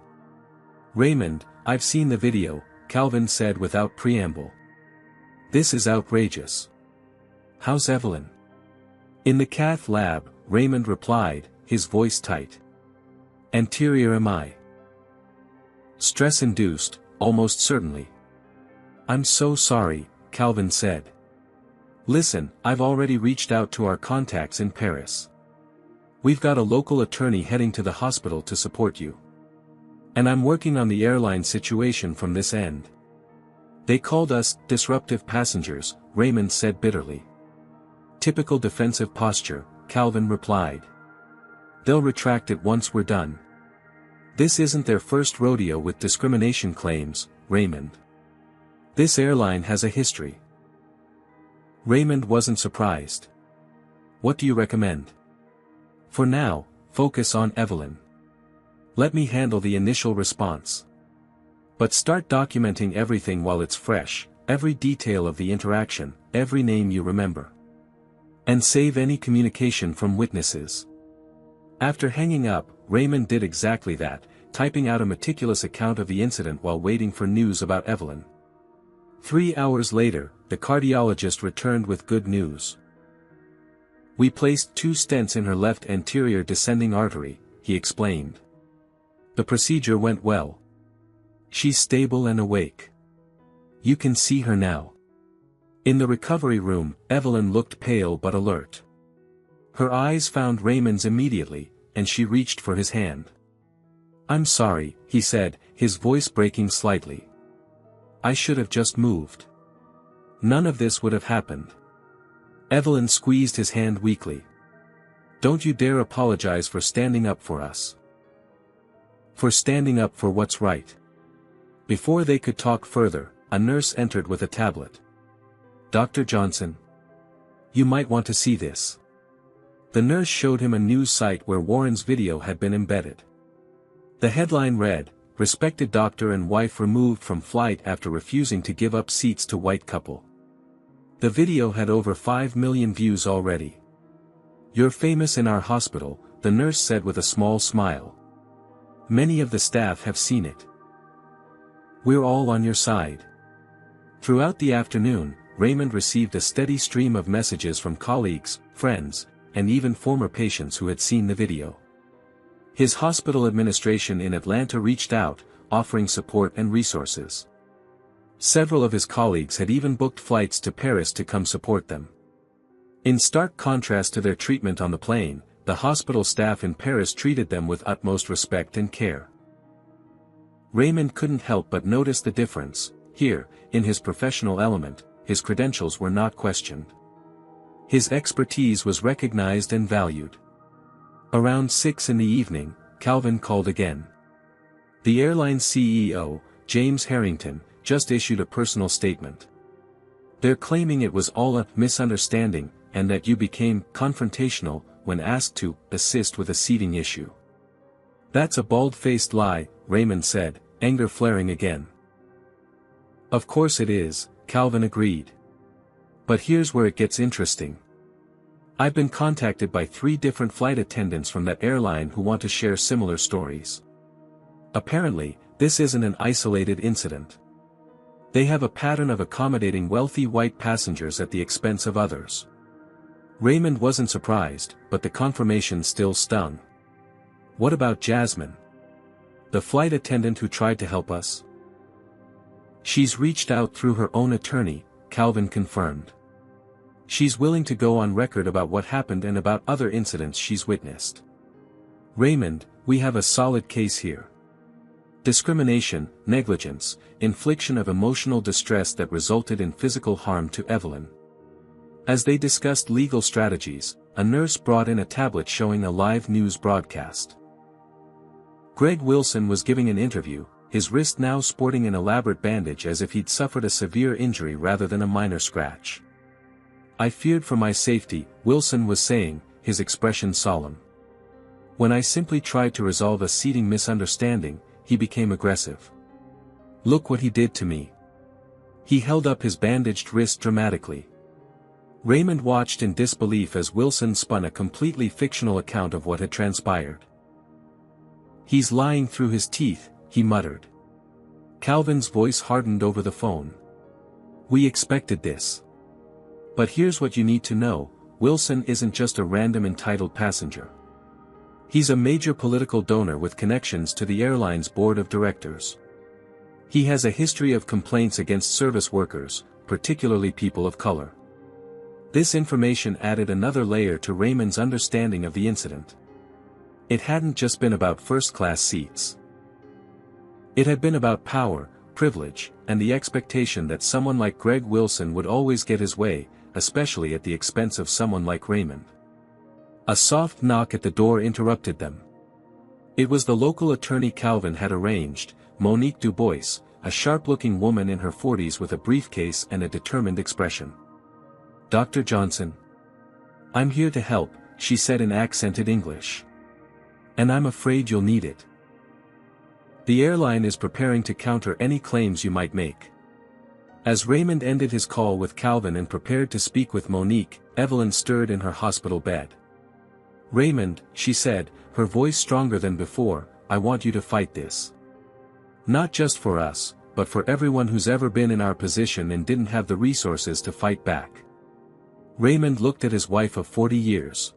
"Raymond, I've seen the video," Calvin said without preamble. "This is outrageous. How's Evelyn?" "In the cath lab," Raymond replied, his voice tight. "Anterior MI. Stress-induced, almost certainly." "I'm so sorry," Calvin said. "Listen, I've already reached out to our contacts in Paris. We've got a local attorney heading to the hospital to support you. And I'm working on the airline situation from this end." "They called us disruptive passengers," Raymond said bitterly. "Typical defensive posture," Calvin replied. "They'll retract it once we're done. This isn't their first rodeo with discrimination claims, Raymond. This airline has a history." Raymond wasn't surprised. "What do you recommend?" "For now, focus on Evelyn. Let me handle the initial response. But start documenting everything while it's fresh, every detail of the interaction, every name you remember. And save any communication from witnesses." After hanging up, Raymond did exactly that, typing out a meticulous account of the incident while waiting for news about Evelyn. 3 hours later, the cardiologist returned with good news. "We placed 2 stents in her left anterior descending artery," he explained. "The procedure went well. She's stable and awake. You can see her now." In the recovery room, Evelyn looked pale but alert. Her eyes found Raymond's immediately, and she reached for his hand. "I'm sorry," he said, his voice breaking slightly. "I should have just moved. None of this would have happened." Evelyn squeezed his hand weakly. "Don't you dare apologize for standing up for us. For standing up for what's right." Before they could talk further, a nurse entered with a tablet. "Dr. Johnson. You might want to see this." The nurse showed him a news site where Warren's video had been embedded. The headline read, "Respected doctor and wife removed from flight after refusing to give up seats to white couple." The video had over 5 million views already. "You're famous in our hospital," the nurse said with a small smile. "Many of the staff have seen it. We're all on your side." Throughout the afternoon, Raymond received a steady stream of messages from colleagues, friends, and even former patients who had seen the video. His hospital administration in Atlanta reached out, offering support and resources. Several of his colleagues had even booked flights to Paris to come support them. In stark contrast to their treatment on the plane, the hospital staff in Paris treated them with utmost respect and care. Raymond couldn't help but notice the difference. here, in his professional element, his credentials were not questioned. His expertise was recognized and valued. Around 6 in the evening, Calvin called again. The airline's CEO, James Harrington, just issued a personal statement. They're claiming it was all a misunderstanding, and that you became confrontational when asked to assist with a seating issue. That's a bald-faced lie, Raymond said, anger flaring again. Of course it is, Calvin agreed. But here's where it gets interesting. I've been contacted by 3 different flight attendants from that airline who want to share similar stories. Apparently, this isn't an isolated incident. They have a pattern of accommodating wealthy white passengers at the expense of others. Raymond wasn't surprised, but the confirmation still stung. What about Jasmine? The flight attendant who tried to help us? She's reached out through her own attorney, Calvin confirmed. She's willing to go on record about what happened and about other incidents she's witnessed. Raymond, we have a solid case here. Discrimination, negligence, infliction of emotional distress that resulted in physical harm to Evelyn. As they discussed legal strategies, a nurse brought in a tablet showing a live news broadcast. Greg Wilson was giving an interview, his wrist now sporting an elaborate bandage as if he'd suffered a severe injury rather than a minor scratch. I feared for my safety, Wilson was saying, his expression solemn. When I simply tried to resolve a seating misunderstanding, he became aggressive. Look what he did to me. He held up his bandaged wrist dramatically. Raymond watched in disbelief as Wilson spun a completely fictional account of what had transpired. He's lying through his teeth, he muttered. Calvin's voice hardened over the phone. We expected this. But here's what you need to know, Wilson isn't just a random entitled passenger. He's a major political donor with connections to the airline's board of directors. He has a history of complaints against service workers, particularly people of color. This information added another layer to Raymond's understanding of the incident. It hadn't just been about first-class seats. It had been about power, privilege, and the expectation that someone like Greg Wilson would always get his way, especially at the expense of someone like Raymond. A soft knock at the door interrupted them. It was the local attorney Calvin had arranged, Monique Dubois, a sharp-looking woman in her 40s with a briefcase and a determined expression. Dr. Johnson. I'm here to help, she said in accented English. And I'm afraid you'll need it. The airline is preparing to counter any claims you might make. As Raymond ended his call with Calvin and prepared to speak with Monique, Evelyn stirred in her hospital bed. Raymond, she said, her voice stronger than before, I want you to fight this. Not just for us, but for everyone who's ever been in our position and didn't have the resources to fight back. Raymond looked at his wife of 40 years.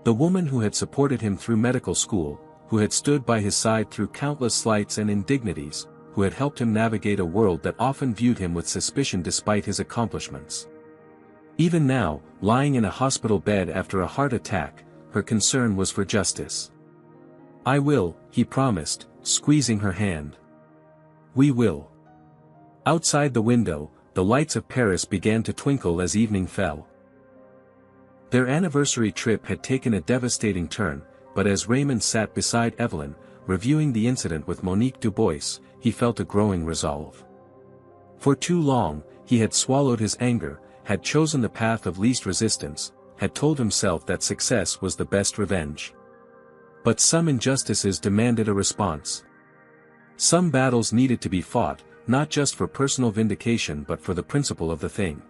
The woman who had supported him through medical school, who had stood by his side through countless slights and indignities, who had helped him navigate a world that often viewed him with suspicion despite his accomplishments. Even now, lying in a hospital bed after a heart attack, her concern was for justice. I will, he promised, squeezing her hand. We will. Outside the window, the lights of Paris began to twinkle as evening fell. Their anniversary trip had taken a devastating turn, but as Raymond sat beside Evelyn, reviewing the incident with Monique Dubois, he felt a growing resolve. For too long, he had swallowed his anger, had chosen the path of least resistance, had told himself that success was the best revenge. But some injustices demanded a response. Some battles needed to be fought, not just for personal vindication but for the principle of the thing.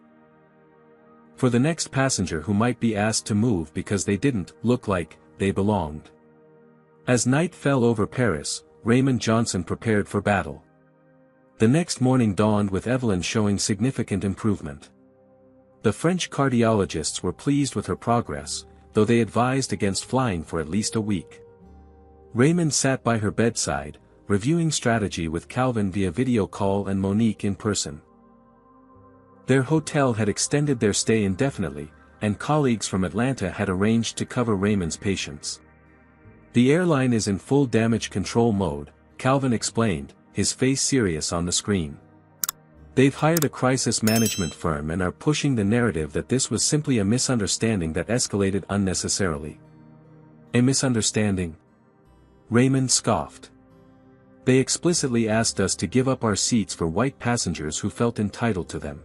For the next passenger who might be asked to move because they didn't look like they belonged. As night fell over Paris, Raymond Johnson prepared for battle. The next morning dawned with Evelyn showing significant improvement. The French cardiologists were pleased with her progress, though they advised against flying for at least a week. Raymond sat by her bedside, reviewing strategy with Calvin via video call and Monique in person. Their hotel had extended their stay indefinitely, and colleagues from Atlanta had arranged to cover Raymond's patients. The airline is in full damage control mode, Calvin explained, his face serious on the screen. They've hired a crisis management firm and are pushing the narrative that this was simply a misunderstanding that escalated unnecessarily. A misunderstanding? Raymond scoffed. They explicitly asked us to give up our seats for white passengers who felt entitled to them.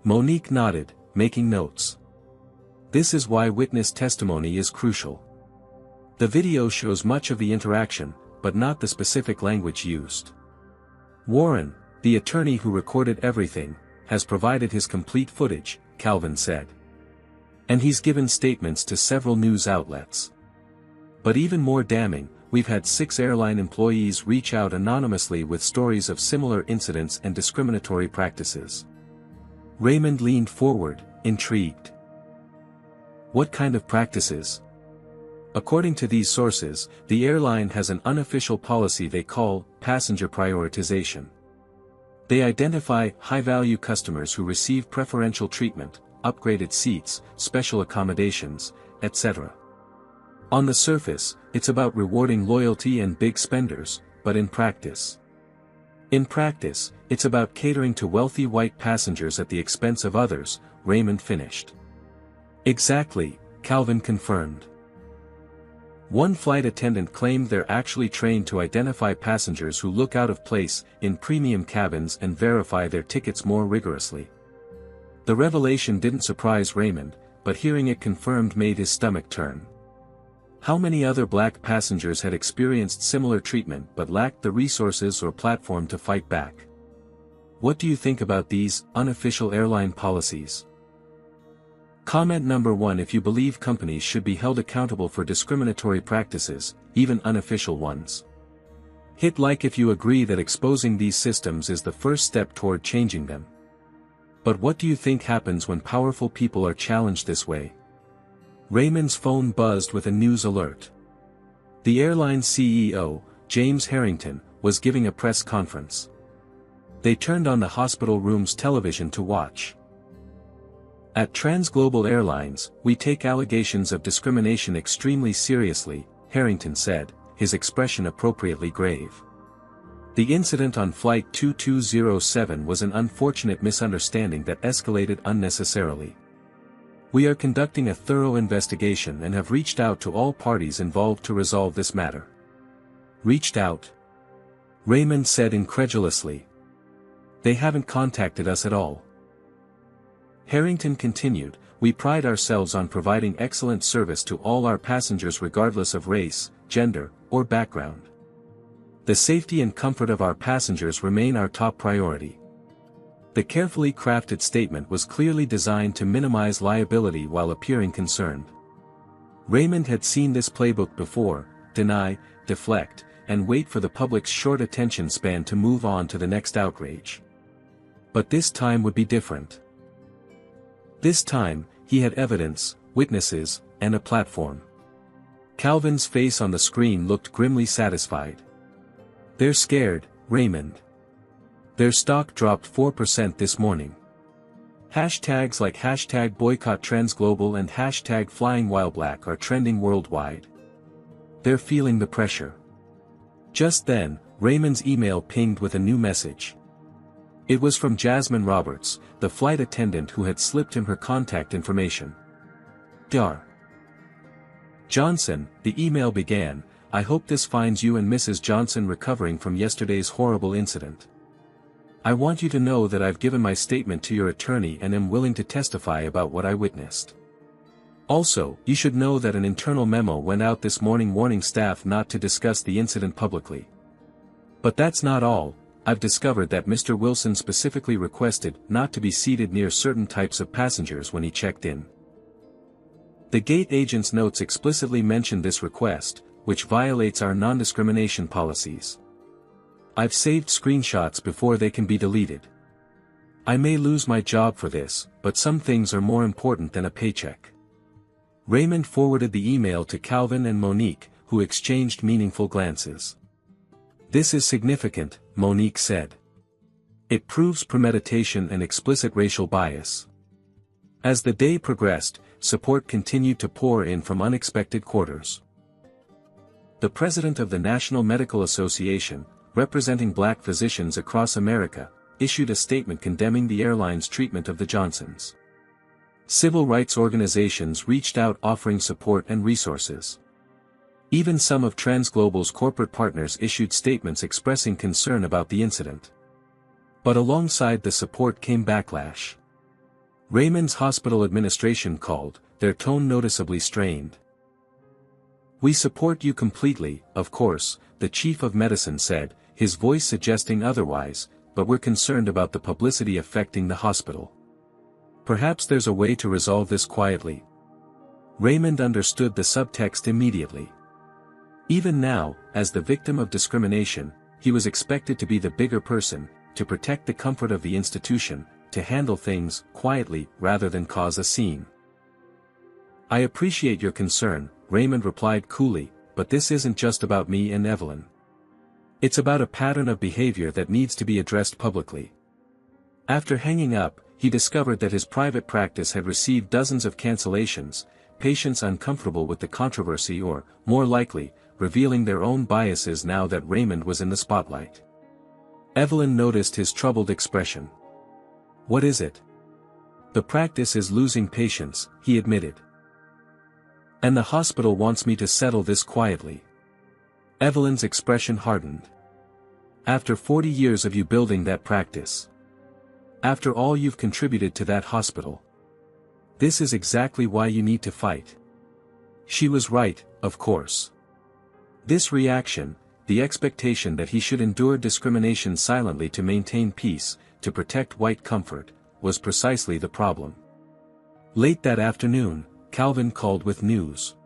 Monique nodded, making notes. This is why witness testimony is crucial. The video shows much of the interaction, but not the specific language used. Warren, the attorney who recorded everything, has provided his complete footage, Calvin said. And he's given statements to several news outlets. But even more damning, we've had 6 airline employees reach out anonymously with stories of similar incidents and discriminatory practices. Raymond leaned forward, intrigued. What kind of practices? According to these sources, the airline has an unofficial policy they call passenger prioritization. They identify high-value customers who receive preferential treatment, upgraded seats, special accommodations, etc. On the surface, it's about rewarding loyalty and big spenders, but in practice, it's about catering to wealthy white passengers at the expense of others, Raymond finished. Exactly, Calvin confirmed. One flight attendant claimed they're actually trained to identify passengers who look out of place in premium cabins and verify their tickets more rigorously. The revelation didn't surprise Raymond, but hearing it confirmed made his stomach turn. How many other black passengers had experienced similar treatment but lacked the resources or platform to fight back? What do you think about these unofficial airline policies? Comment number 1: if you believe companies should be held accountable for discriminatory practices, even unofficial ones. Hit like if you agree that exposing these systems is the first step toward changing them. But what do you think happens when powerful people are challenged this way? Raymond's phone buzzed with a news alert. The airline's CEO, James Harrington, was giving a press conference. They turned on the hospital room's television to watch. At Transglobal Airlines, we take allegations of discrimination extremely seriously, Harrington said, his expression appropriately grave. The incident on Flight 2207 was an unfortunate misunderstanding that escalated unnecessarily. We are conducting a thorough investigation and have reached out to all parties involved to resolve this matter. Reached out? Raymond said incredulously. They haven't contacted us at all. Harrington continued, we pride ourselves on providing excellent service to all our passengers regardless of race, gender, or background. The safety and comfort of our passengers remain our top priority. The carefully crafted statement was clearly designed to minimize liability while appearing concerned. Raymond had seen this playbook before: deny, deflect, and wait for the public's short attention span to move on to the next outrage. But this time would be different. This time, he had evidence, witnesses, and a platform. Calvin's face on the screen looked grimly satisfied. They're scared, Raymond. Their stock dropped 4% this morning. Hashtags like #boycott Transglobal and #flyingwhileblack are trending worldwide. They're feeling the pressure. Just then, Raymond's email pinged with a new message. It was from Jasmine Roberts, the flight attendant who had slipped him her contact information. Dar. Johnson, the email began, I hope this finds you and Mrs. Johnson recovering from yesterday's horrible incident. I want you to know that I've given my statement to your attorney and am willing to testify about what I witnessed. Also, you should know that an internal memo went out this morning warning staff not to discuss the incident publicly. But that's not all. I've discovered that Mr. Wilson specifically requested not to be seated near certain types of passengers when he checked in. The gate agent's notes explicitly mentioned this request, which violates our non-discrimination policies. I've saved screenshots before they can be deleted. I may lose my job for this, but some things are more important than a paycheck. Raymond forwarded the email to Calvin and Monique, who exchanged meaningful glances. This is significant, Monique said. It proves premeditation and explicit racial bias. As the day progressed, support continued to pour in from unexpected quarters. The president of the National Medical Association, representing black physicians across America, issued a statement condemning the airline's treatment of the Johnsons. Civil rights organizations reached out offering support and resources. Even some of TransGlobal's corporate partners issued statements expressing concern about the incident. But alongside the support came backlash. Raymond's hospital administration called, their tone noticeably strained. "We support you completely, of course," the chief of medicine said, his voice suggesting otherwise, "but we're concerned about the publicity affecting the hospital. Perhaps there's a way to resolve this quietly." Raymond understood the subtext immediately. Even now, as the victim of discrimination, he was expected to be the bigger person, to protect the comfort of the institution, to handle things quietly rather than cause a scene. "I appreciate your concern," Raymond replied coolly, "but this isn't just about me and Evelyn. It's about a pattern of behavior that needs to be addressed publicly." After hanging up, he discovered that his private practice had received dozens of cancellations, patients uncomfortable with the controversy or, more likely, revealing their own biases now that Raymond was in the spotlight. Evelyn noticed his troubled expression. "What is it?" "The practice is losing patients," he admitted. "And the hospital wants me to settle this quietly." Evelyn's expression hardened. "After 40 years of you building that practice. After all you've contributed to that hospital. This is exactly why you need to fight." She was right, of course. This reaction, the expectation that he should endure discrimination silently to maintain peace, to protect white comfort, was precisely the problem. Late that afternoon, Calvin called with news.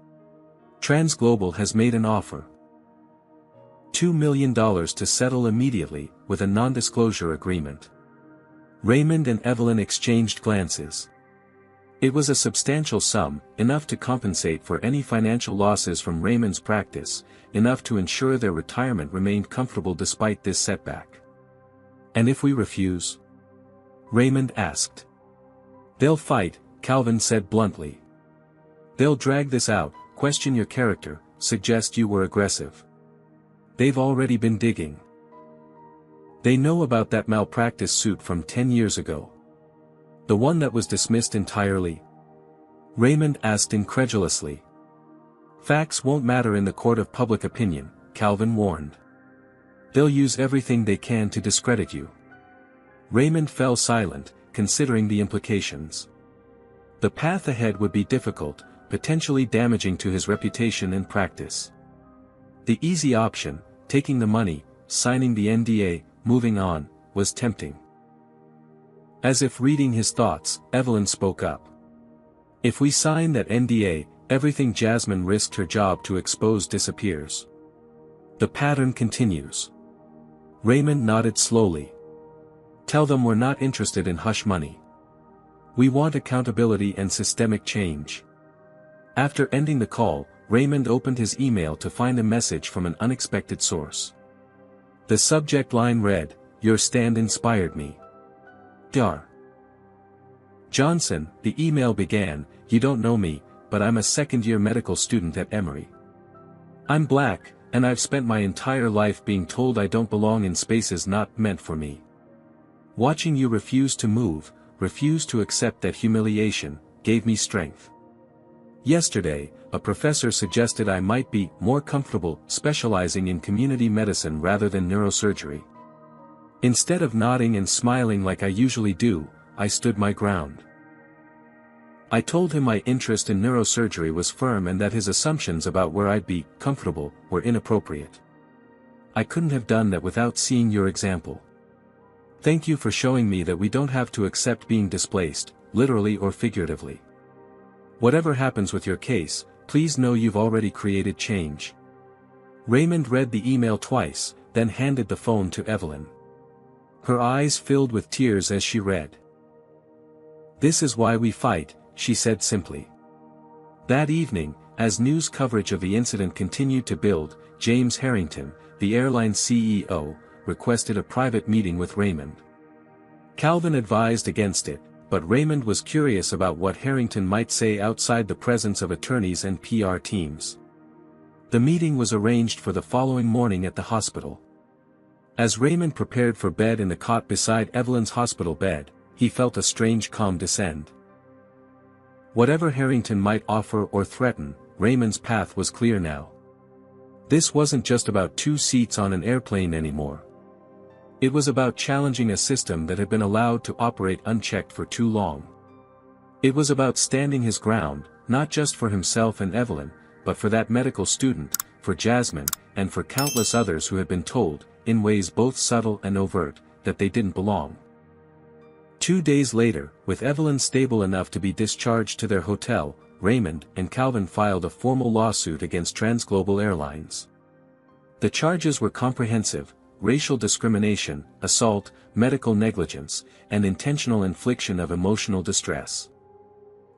TransGlobal has made an offer. $2 million to settle immediately, with a non-disclosure agreement. Raymond and Evelyn exchanged glances. It was a substantial sum, enough to compensate for any financial losses from Raymond's practice, enough to ensure their retirement remained comfortable despite this setback. "And if we refuse?" Raymond asked. "They'll fight," Calvin said bluntly. "They'll drag this out, question your character, suggest you were aggressive. They've already been digging. They know about that malpractice suit from 10 years ago. The one that was dismissed entirely?" Raymond asked incredulously. "Facts won't matter in the court of public opinion," Calvin warned. "They'll use everything they can to discredit you." Raymond fell silent, considering the implications. The path ahead would be difficult, potentially damaging to his reputation and practice. The easy option, taking the money, signing the NDA, moving on, was tempting. As if reading his thoughts, Evelyn spoke up. "If we sign that NDA, everything Jasmine risked her job to expose disappears. The pattern continues." Raymond nodded slowly. "Tell them we're not interested in hush money. We want accountability and systemic change." After ending the call, Raymond opened his email to find a message from an unexpected source. The subject line read, "Your stand inspired me. Dar. Johnson." The email began, "You don't know me, but I'm a second-year medical student at Emory. I'm black, and I've spent my entire life being told I don't belong in spaces not meant for me. Watching you refuse to move, refuse to accept that humiliation, gave me strength. Yesterday, a professor suggested I might be more comfortable specializing in community medicine rather than neurosurgery. Instead of nodding and smiling like I usually do, I stood my ground. I told him my interest in neurosurgery was firm and that his assumptions about where I'd be comfortable were inappropriate. I couldn't have done that without seeing your example. Thank you for showing me that we don't have to accept being displaced, literally or figuratively. Whatever happens with your case, please know you've already created change." Raymond read the email twice, then handed the phone to Evelyn. Her eyes filled with tears as she read. "This is why we fight," she said simply. That evening, as news coverage of the incident continued to build, James Harrington, the airline CEO, requested a private meeting with Raymond. Calvin advised against it, but Raymond was curious about what Harrington might say outside the presence of attorneys and PR teams. The meeting was arranged for the following morning at the hospital. As Raymond prepared for bed in the cot beside Evelyn's hospital bed, he felt a strange calm descend. Whatever Harrington might offer or threaten, Raymond's path was clear now. This wasn't just about 2 seats on an airplane anymore. It was about challenging a system that had been allowed to operate unchecked for too long. It was about standing his ground, not just for himself and Evelyn, but for that medical student, for Jasmine, and for countless others who had been told, in ways both subtle and overt, that they didn't belong. 2 days later, with Evelyn stable enough to be discharged to their hotel, Raymond and Calvin filed a formal lawsuit against Transglobal Airlines. The charges were comprehensive: racial discrimination, assault, medical negligence, and intentional infliction of emotional distress.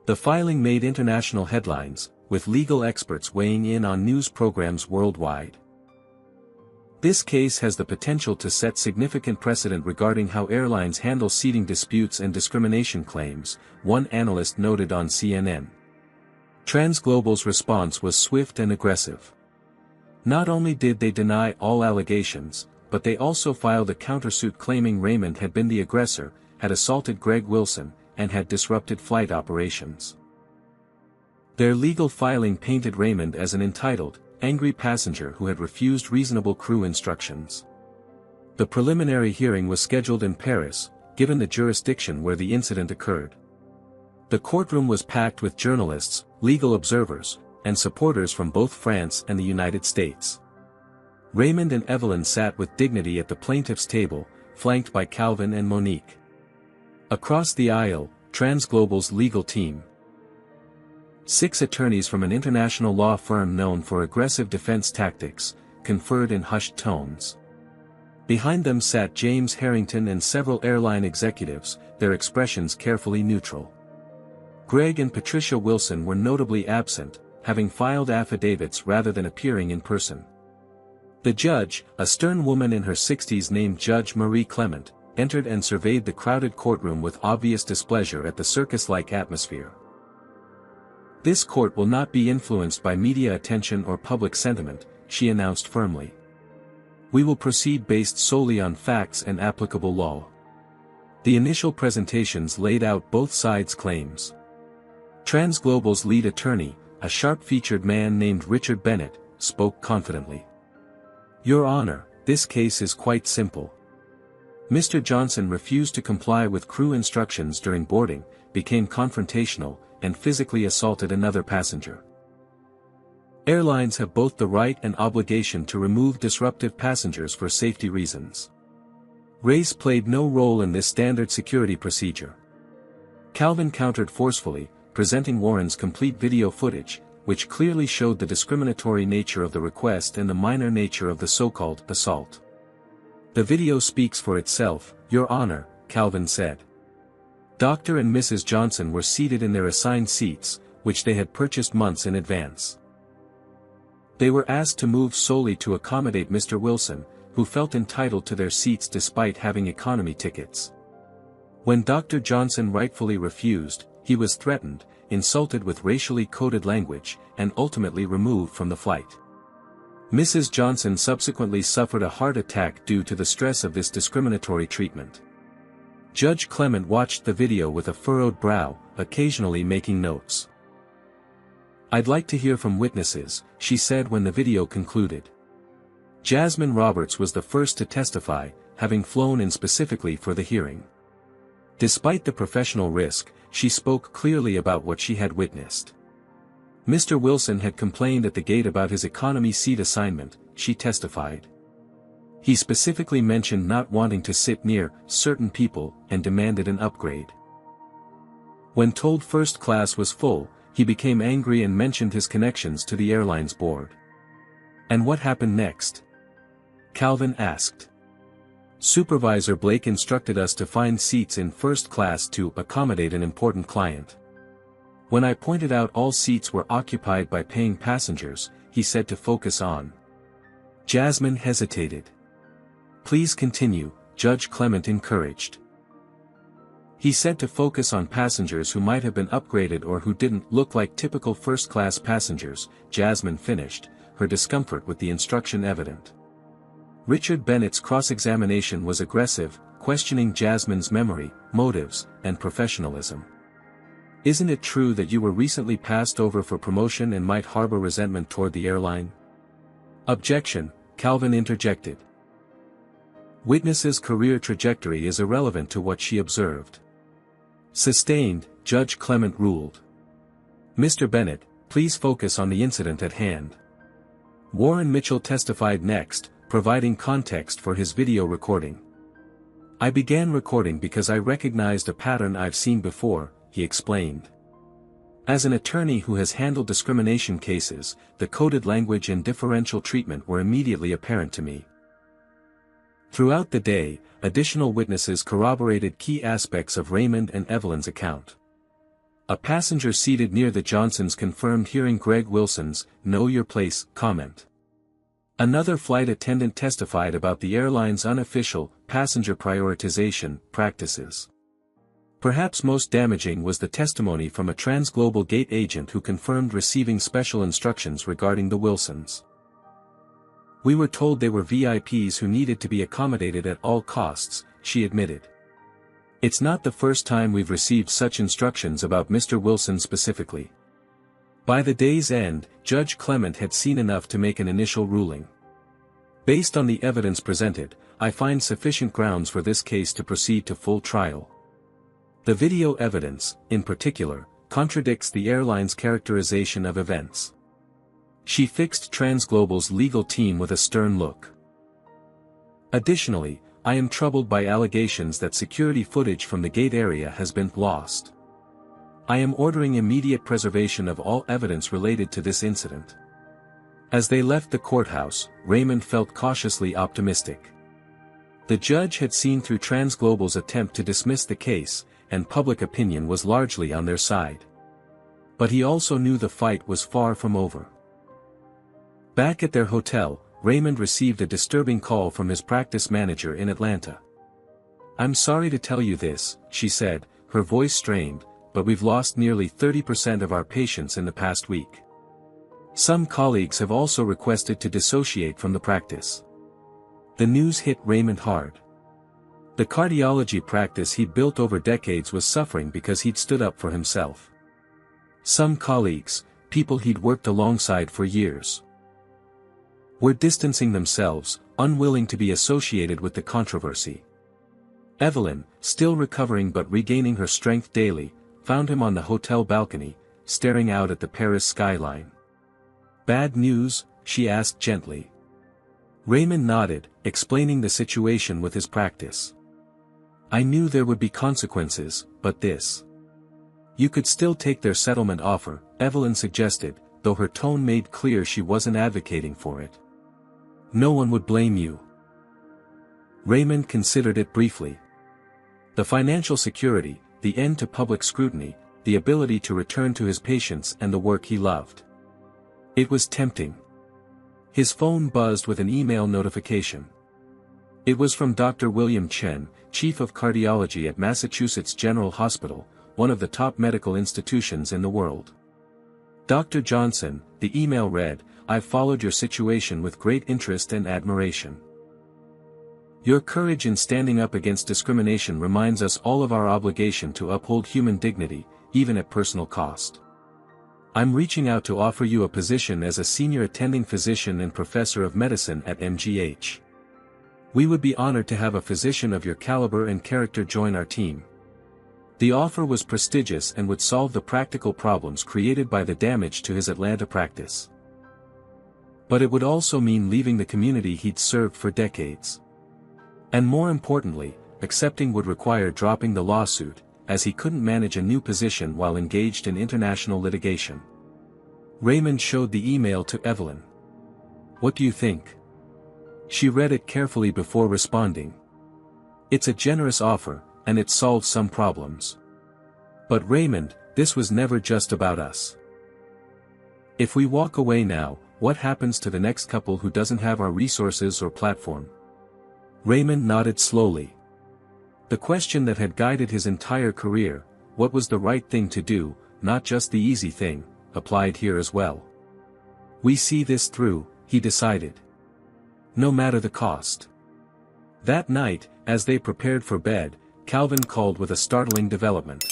The filing made international headlines, with legal experts weighing in on news programs worldwide. This case has the potential to set significant precedent regarding how airlines handle seating disputes and discrimination claims, one analyst noted on CNN. Transglobal's response was swift and aggressive. Not only did they deny all allegations, but they also filed a countersuit claiming Raymond had been the aggressor, had assaulted Greg Wilson, and had disrupted flight operations. Their legal filing painted Raymond as an entitled, angry passenger who had refused reasonable crew instructions. The preliminary hearing was scheduled in Paris, given the jurisdiction where the incident occurred. The courtroom was packed with journalists, legal observers, and supporters from both France and the United States. Raymond and Evelyn sat with dignity at the plaintiff's table, flanked by Calvin and Monique. Across the aisle, Transglobal's legal team. 6 attorneys from an international law firm known for aggressive defense tactics, conferred in hushed tones. Behind them sat James Harrington and several airline executives, their expressions carefully neutral. Greg and Patricia Wilson were notably absent, having filed affidavits rather than appearing in person. The judge, a stern woman in her 60s named Judge Marie Clement, entered and surveyed the crowded courtroom with obvious displeasure at the circus-like atmosphere. "This court will not be influenced by media attention or public sentiment," she announced firmly. "We will proceed based solely on facts and applicable law." The initial presentations laid out both sides' claims. Transglobal's lead attorney, a sharp-featured man named Richard Bennett, spoke confidently. "Your Honor, this case is quite simple. Mr. Johnson refused to comply with crew instructions during boarding, became confrontational, and physically assaulted another passenger. Airlines have both the right and obligation to remove disruptive passengers for safety reasons. Race played no role in this standard security procedure." Calvin countered forcefully, presenting Warren's complete video footage, which clearly showed the discriminatory nature of the request and the minor nature of the so-called assault. "The video speaks for itself, Your Honor," Calvin said. Dr. and Mrs. Johnson were seated in their assigned seats, which they had purchased months in advance. They were asked to move solely to accommodate Mr. Wilson, who felt entitled to their seats despite having economy tickets. When Dr. Johnson rightfully refused, he was threatened, insulted with racially coded language, and ultimately removed from the flight. Mrs. Johnson subsequently suffered a heart attack due to the stress of this discriminatory treatment. Judge Clement watched the video with a furrowed brow, occasionally making notes. "I'd like to hear from witnesses," she said when the video concluded. Jasmine Roberts was the first to testify, having flown in specifically for the hearing. Despite the professional risk, she spoke clearly about what she had witnessed. Mr. Wilson had complained at the gate about his economy seat assignment, she testified. He specifically mentioned not wanting to sit near certain people and demanded an upgrade. When told first class was full, he became angry and mentioned his connections to the airline's board. "And what happened next?" Calvin asked. "Supervisor Blake instructed us to find seats in first class to accommodate an important client. When I pointed out all seats were occupied by paying passengers, he said to focus on." Jasmine hesitated. "Please continue," Judge Clement encouraged. "He said to focus on passengers who might have been upgraded or who didn't look like typical first-class passengers," Jasmine finished, her discomfort with the instruction evident. Richard Bennett's cross-examination was aggressive, questioning Jasmine's memory, motives, and professionalism. Isn't it true that you were recently passed over for promotion and might harbor resentment toward the airline? Objection, Calvin interjected. Witness's career trajectory is irrelevant to what she observed. Sustained, Judge Clement ruled. Mr. Bennett, please focus on the incident at hand. Warren Mitchell testified next, providing context for his video recording. I began recording because I recognized a pattern I've seen before, he explained. As an attorney who has handled discrimination cases, the coded language and differential treatment were immediately apparent to me. Throughout the day, additional witnesses corroborated key aspects of Raymond and Evelyn's account. A passenger seated near the Johnsons confirmed hearing Greg Wilson's "Know Your Place" comment. Another flight attendant testified about the airline's unofficial passenger prioritization practices. Perhaps most damaging was the testimony from a Transglobal Gate agent who confirmed receiving special instructions regarding the Wilsons. We were told they were VIPs who needed to be accommodated at all costs, she admitted. It's not the first time we've received such instructions about Mr. Wilson specifically. By the day's end, Judge Clement had seen enough to make an initial ruling. Based on the evidence presented, I find sufficient grounds for this case to proceed to full trial. The video evidence, in particular, contradicts the airline's characterization of events. She fixed Transglobal's legal team with a stern look. Additionally, I am troubled by allegations that security footage from the gate area has been lost. I am ordering immediate preservation of all evidence related to this incident. As they left the courthouse, Raymond felt cautiously optimistic. The judge had seen through Transglobal's attempt to dismiss the case, and public opinion was largely on their side. But he also knew the fight was far from over. Back at their hotel, Raymond received a disturbing call from his practice manager in Atlanta. "I'm sorry to tell you this," she said, her voice strained, "but we've lost nearly 30% of our patients in the past week. Some colleagues have also requested to dissociate from the practice." The news hit Raymond hard. The cardiology practice he'd built over decades was suffering because he'd stood up for himself. Some colleagues, people he'd worked alongside for years, were distancing themselves, unwilling to be associated with the controversy. Evelyn, still recovering but regaining her strength daily, found him on the hotel balcony, staring out at the Paris skyline. "Bad news?" she asked gently. Raymond nodded, explaining the situation with his practice. "I knew there would be consequences, but this. You could still take their settlement offer," Evelyn suggested, though her tone made clear she wasn't advocating for it. "No one would blame you." Raymond considered it briefly. The financial security, the end to public scrutiny, the ability to return to his patients and the work he loved. It was tempting. His phone buzzed with an email notification. It was from Dr. William Chen, Chief of Cardiology at Massachusetts General Hospital, one of the top medical institutions in the world. "Dr. Johnson," the email read, "I've followed your situation with great interest and admiration. Your courage in standing up against discrimination reminds us all of our obligation to uphold human dignity, even at personal cost. I'm reaching out to offer you a position as a senior attending physician and professor of medicine at MGH. We would be honored to have a physician of your caliber and character join our team." The offer was prestigious and would solve the practical problems created by the damage to his Atlanta practice. But it would also mean leaving the community he'd served for decades. And more importantly, accepting would require dropping the lawsuit, as he couldn't manage a new position while engaged in international litigation. Raymond showed the email to Evelyn. "What do you think?" She read it carefully before responding. "It's a generous offer, and it solves some problems. But Raymond, this was never just about us. If we walk away now, what happens to the next couple who doesn't have our resources or platform?" Raymond nodded slowly. The question that had guided his entire career, what was the right thing to do, not just the easy thing, applied here as well. "We see this through," he decided. no matter the cost. That night, as they prepared for bed, Calvin called with a startling development.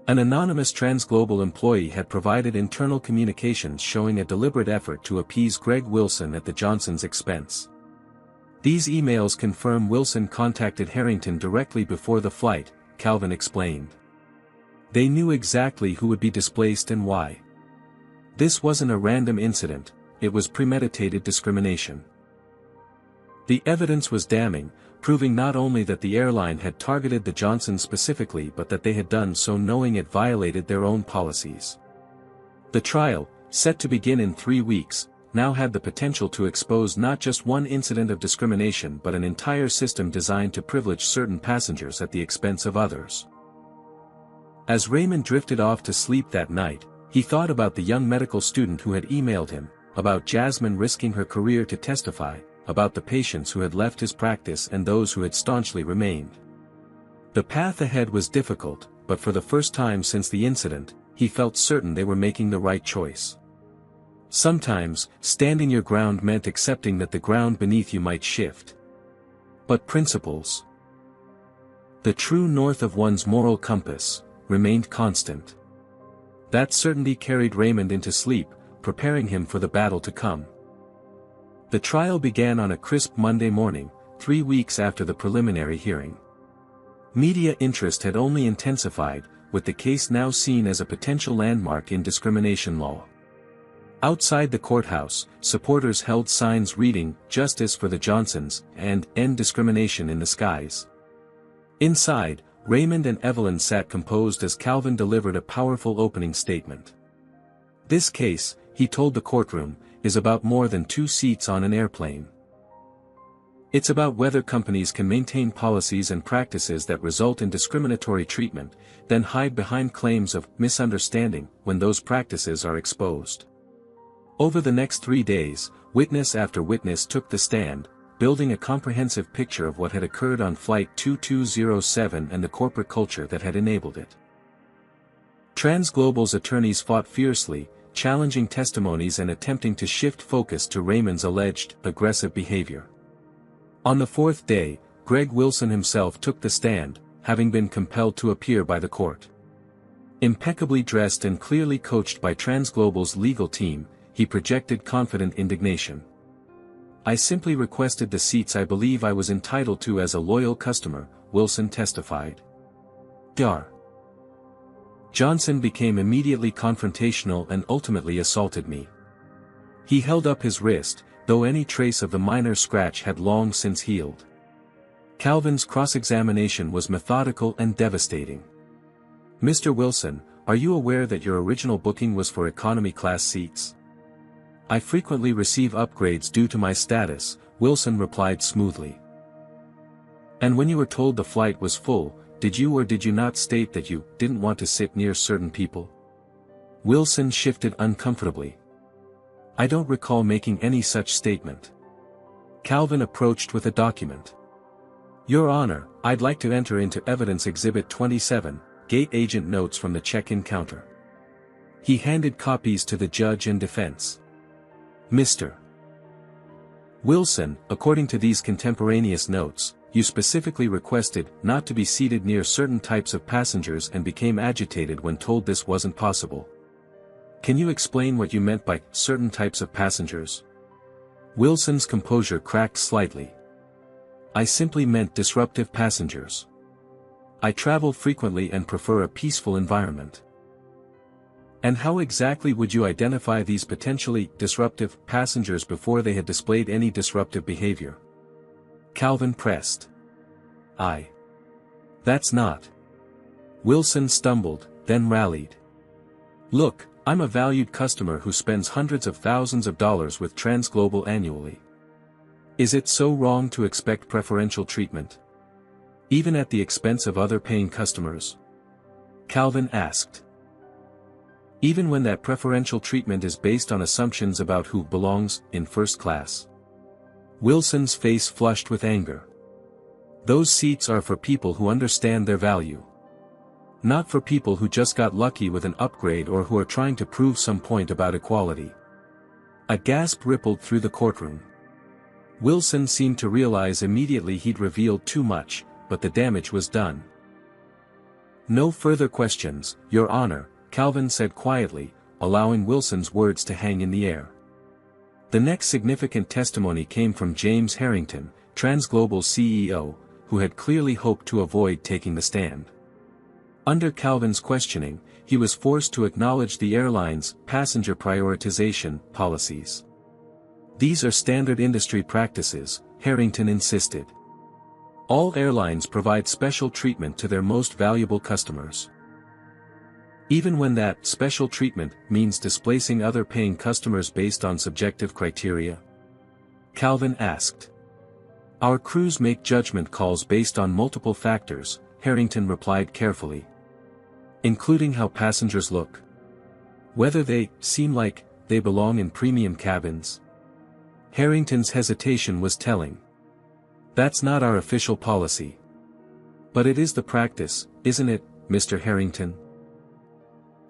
An anonymous transglobal employee had provided internal communications showing a deliberate effort to appease Greg Wilson at the Johnsons' expense. These emails confirm Wilson contacted Harrington directly before the flight, Calvin explained. They knew exactly who would be displaced and why. This wasn't a random incident, it was premeditated discrimination. The evidence was damning, proving not only that the airline had targeted the Johnsons specifically but that they had done so knowing it violated their own policies. The trial, set to begin in 3 weeks, now had the potential to expose not just one incident of discrimination but an entire system designed to privilege certain passengers at the expense of others. As Raymond drifted off to sleep that night, he thought about the young medical student who had emailed him, about Jasmine risking her career to testify, about the patients who had left his practice and those who had staunchly remained. The path ahead was difficult, but for the first time since the incident, he felt certain they were making the right choice. Sometimes, standing your ground meant accepting that the ground beneath you might shift. But principles, the true north of one's moral compass, remained constant. That certainty carried Raymond into sleep, preparing him for the battle to come. The trial began on a crisp Monday morning, 3 weeks after the preliminary hearing. Media interest had only intensified, with the case now seen as a potential landmark in discrimination law. Outside the courthouse, supporters held signs reading, "Justice for the Johnsons," and "End Discrimination in the Skies." Inside, Raymond and Evelyn sat composed as Calvin delivered a powerful opening statement. This case, he told the courtroom, is about more than 2 seats on an airplane. It's about whether companies can maintain policies and practices that result in discriminatory treatment, then hide behind claims of misunderstanding when those practices are exposed. Over the next 3 days, witness after witness took the stand, building a comprehensive picture of what had occurred on Flight 2207 and the corporate culture that had enabled it. Transglobal's attorneys fought fiercely, challenging testimonies and attempting to shift focus to Raymond's alleged aggressive behavior. On the 4th day, Greg Wilson himself took the stand, having been compelled to appear by the court. Impeccably dressed and clearly coached by Transglobal's legal team, he projected confident indignation. "I simply requested the seats I believe I was entitled to as a loyal customer," Wilson testified. Dr. Johnson became immediately confrontational and ultimately assaulted me. He held up his wrist, though any trace of the minor scratch had long since healed. Calvin's cross-examination was methodical and devastating. "Mr. Wilson, are you aware that your original booking was for economy class seats?" "I frequently receive upgrades due to my status," Wilson replied smoothly. "And when you were told the flight was full, did you or did you not state that you didn't want to sit near certain people?" Wilson shifted uncomfortably. "I don't recall making any such statement." Calvin approached with a document. "Your Honor, I'd like to enter into evidence Exhibit 27, gate agent notes from the check-in counter." He handed copies to the judge and defense. "Mr. Wilson, according to these contemporaneous notes, you specifically requested not to be seated near certain types of passengers and became agitated when told this wasn't possible. Can you explain what you meant by certain types of passengers?" Wilson's composure cracked slightly. "I simply meant disruptive passengers. I travel frequently and prefer a peaceful environment." "And how exactly would you identify these potentially disruptive passengers before they had displayed any disruptive behavior?" Calvin pressed. That's not." Wilson stumbled, then rallied. "Look, I'm a valued customer who spends hundreds of thousands of dollars with Transglobal annually. Is it so wrong to expect preferential treatment? Even at the expense of other paying customers?" Calvin asked. "Even when that preferential treatment is based on assumptions about who belongs in first class?" Wilson's face flushed with anger. "Those seats are for people who understand their value. Not for people who just got lucky with an upgrade or who are trying to prove some point about equality." A gasp rippled through the courtroom. Wilson seemed to realize immediately he'd revealed too much, but the damage was done. "No further questions, Your Honor," Calvin said quietly, allowing Wilson's words to hang in the air. The next significant testimony came from James Harrington, TransGlobal's CEO, who had clearly hoped to avoid taking the stand. Under Calvin's questioning, he was forced to acknowledge the airline's passenger prioritization policies. "These are standard industry practices," Harrington insisted. "All airlines provide special treatment to their most valuable customers. Even when that special treatment means displacing other paying customers based on subjective criteria?" Calvin asked. "Our crews make judgment calls based on multiple factors," Harrington replied carefully. "Including how passengers look. Whether they seem like they belong in premium cabins." Harrington's hesitation was telling. "That's not our official policy." "But it is the practice, isn't it, Mr. Harrington?"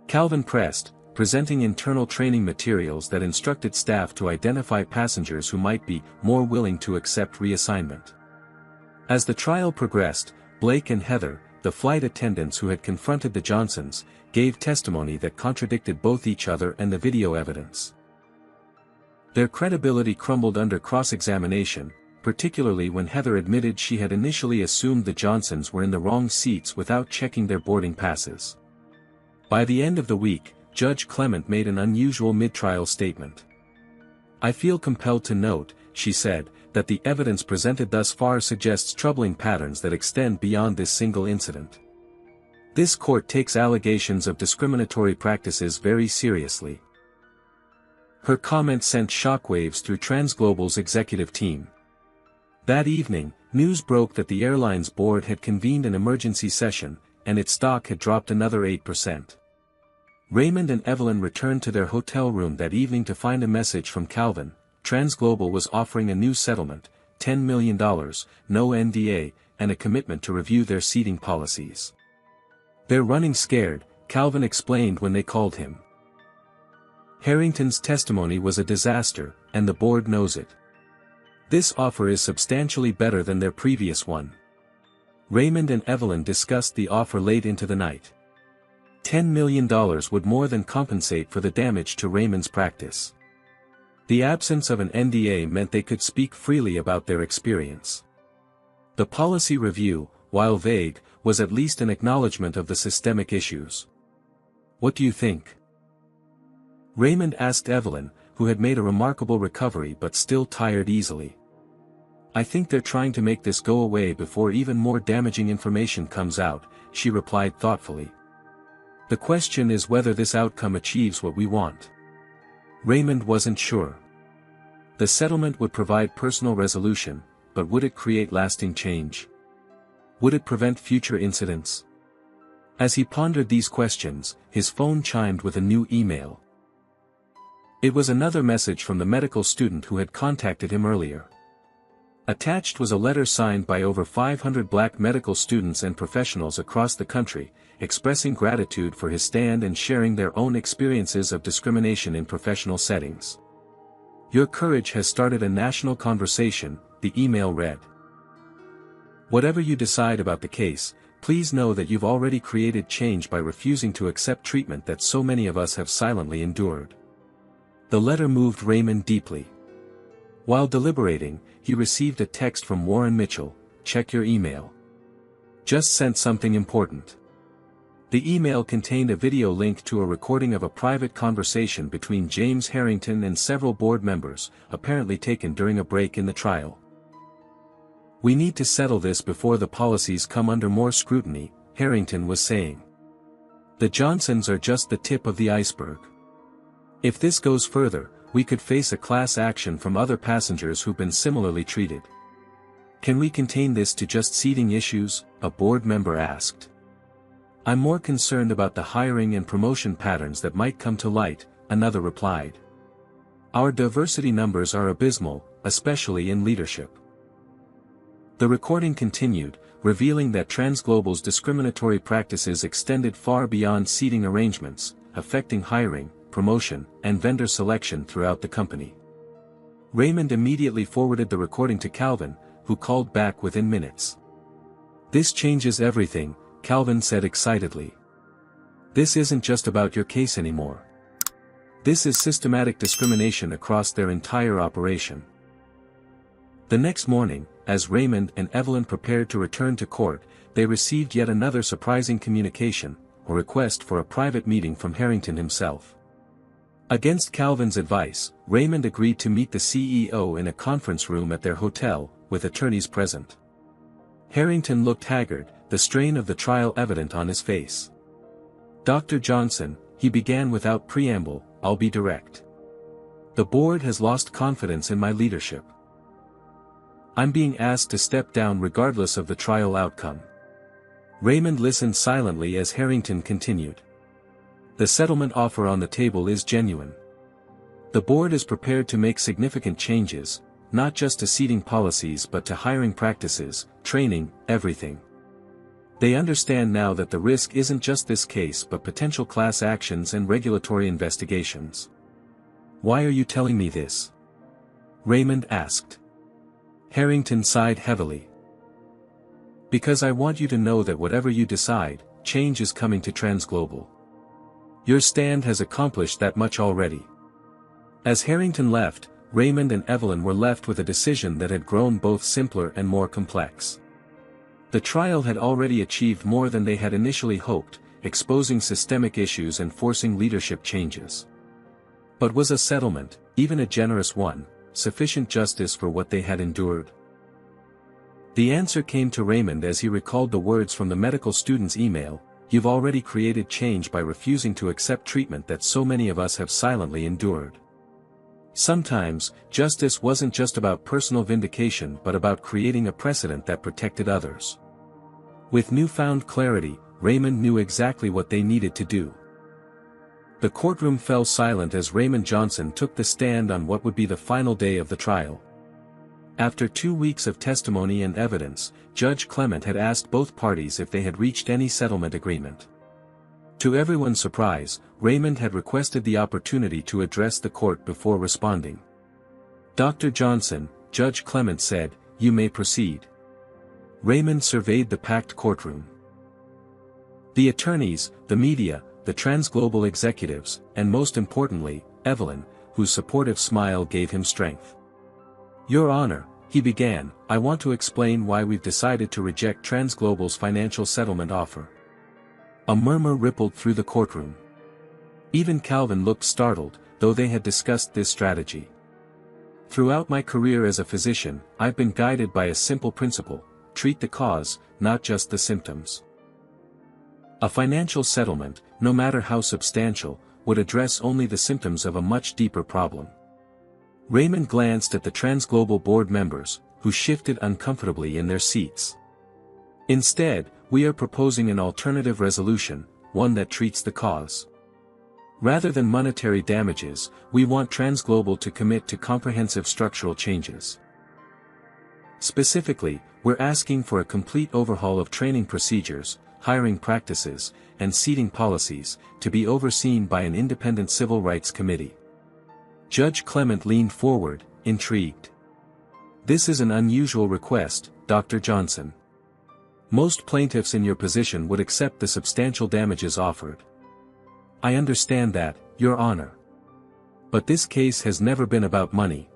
Calvin pressed, presenting internal training materials that instructed staff to identify passengers who might be more willing to accept reassignment. As the trial progressed, Blake and Heather, the flight attendants who had confronted the Johnsons, gave testimony that contradicted both each other and the video evidence. Their credibility crumbled under cross-examination, particularly when Heather admitted she had initially assumed the Johnsons were in the wrong seats without checking their boarding passes. By the end of the week, Judge Clement made an unusual mid-trial statement. "I feel compelled to note," she said, "that the evidence presented thus far suggests troubling patterns that extend beyond this single incident. This court takes allegations of discriminatory practices very seriously." Her comment sent shockwaves through TransGlobal's executive team. That evening, news broke that the airline's board had convened an emergency session, and its stock had dropped another 8%. Raymond and Evelyn returned to their hotel room that evening to find a message from Calvin. TransGlobal was offering a new settlement, $10 million, no NDA, and a commitment to review their seating policies. "They're running scared," Calvin explained when they called him. Harrington's testimony was a disaster, and the board knows it. "This offer is substantially better than their previous one." Raymond and Evelyn discussed the offer late into the night. $10 million would more than compensate for the damage to Raymond's practice. The absence of an NDA meant they could speak freely about their experience. The policy review, while vague, was at least an acknowledgement of the systemic issues. "What do you think?" Raymond asked Evelyn, who had made a remarkable recovery but still tired easily. "I think they're trying to make this go away before even more damaging information comes out," she replied thoughtfully. "The question is whether this outcome achieves what we want." Raymond wasn't sure. The settlement would provide personal resolution, but would it create lasting change? Would it prevent future incidents? As he pondered these questions, his phone chimed with a new email. It was another message from the medical student who had contacted him earlier. Attached was a letter signed by over 500 black medical students and professionals across the country, expressing gratitude for his stand and sharing their own experiences of discrimination in professional settings. "Your courage has started a national conversation," the email read. "Whatever you decide about the case, please know that you've already created change by refusing to accept treatment that so many of us have silently endured." The letter moved Raymond deeply. While deliberating, he received a text from Warren Mitchell, "Check your email. Just sent something important." The email contained a video link to a recording of a private conversation between James Harrington and several board members, apparently taken during a break in the trial. "We need to settle this before the policies come under more scrutiny," Harrington was saying. "The Johnsons are just the tip of the iceberg. If this goes further, we could face a class action from other passengers who've been similarly treated." "Can we contain this to just seating issues?" a board member asked. "I'm more concerned about the hiring and promotion patterns that might come to light," another replied. "Our diversity numbers are abysmal, especially in leadership." The recording continued, revealing that TransGlobal's discriminatory practices extended far beyond seating arrangements, affecting hiring, promotion, and vendor selection throughout the company. Raymond immediately forwarded the recording to Calvin, who called back within minutes. "This changes everything," Calvin said excitedly. "This isn't just about your case anymore. This is systematic discrimination across their entire operation." The next morning, as Raymond and Evelyn prepared to return to court, they received yet another surprising communication, a request for a private meeting from Harrington himself. Against Calvin's advice, Raymond agreed to meet the CEO in a conference room at their hotel, with attorneys present. Harrington looked haggard, the strain of the trial evident on his face. "Dr. Johnson," he began without preamble, "I'll be direct. The board has lost confidence in my leadership. I'm being asked to step down regardless of the trial outcome." Raymond listened silently as Harrington continued. "The settlement offer on the table is genuine. The board is prepared to make significant changes, not just to seating policies but to hiring practices, training, everything. They understand now that the risk isn't just this case but potential class actions and regulatory investigations." "Why are you telling me this?" Raymond asked. Harrington sighed heavily. "Because I want you to know that whatever you decide, change is coming to Transglobal. Your stand has accomplished that much already." As Harrington left, Raymond and Evelyn were left with a decision that had grown both simpler and more complex. The trial had already achieved more than they had initially hoped, exposing systemic issues and forcing leadership changes. But was a settlement, even a generous one, sufficient justice for what they had endured? The answer came to Raymond as he recalled the words from the medical student's email: "You've already created change by refusing to accept treatment that so many of us have silently endured." Sometimes, justice wasn't just about personal vindication but about creating a precedent that protected others. With newfound clarity, Raymond knew exactly what they needed to do. The courtroom fell silent as Raymond Johnson took the stand on what would be the final day of the trial. After 2 weeks of testimony and evidence, Judge Clement had asked both parties if they had reached any settlement agreement. To everyone's surprise, Raymond had requested the opportunity to address the court before responding. "Dr. Johnson," Judge Clement said, "you may proceed." Raymond surveyed the packed courtroom. The attorneys, the media, the Transglobal executives, and most importantly, Evelyn, whose supportive smile gave him strength. "Your Honor," he began, "I want to explain why we've decided to reject Transglobal's financial settlement offer." A murmur rippled through the courtroom. Even Calvin looked startled, though they had discussed this strategy. "Throughout my career as a physician, I've been guided by a simple principle: treat the cause, not just the symptoms. A financial settlement, no matter how substantial, would address only the symptoms of a much deeper problem." Raymond glanced at the Transglobal board members, who shifted uncomfortably in their seats. "Instead, we are proposing an alternative resolution, one that treats the cause. Rather than monetary damages, we want Transglobal to commit to comprehensive structural changes. Specifically, we're asking for a complete overhaul of training procedures, hiring practices, and seating policies, to be overseen by an independent civil rights committee." Judge Clement leaned forward, intrigued. "This is an unusual request, Dr. Johnson. Most plaintiffs in your position would accept the substantial damages offered." "I understand that, Your Honor. But this case has never been about money.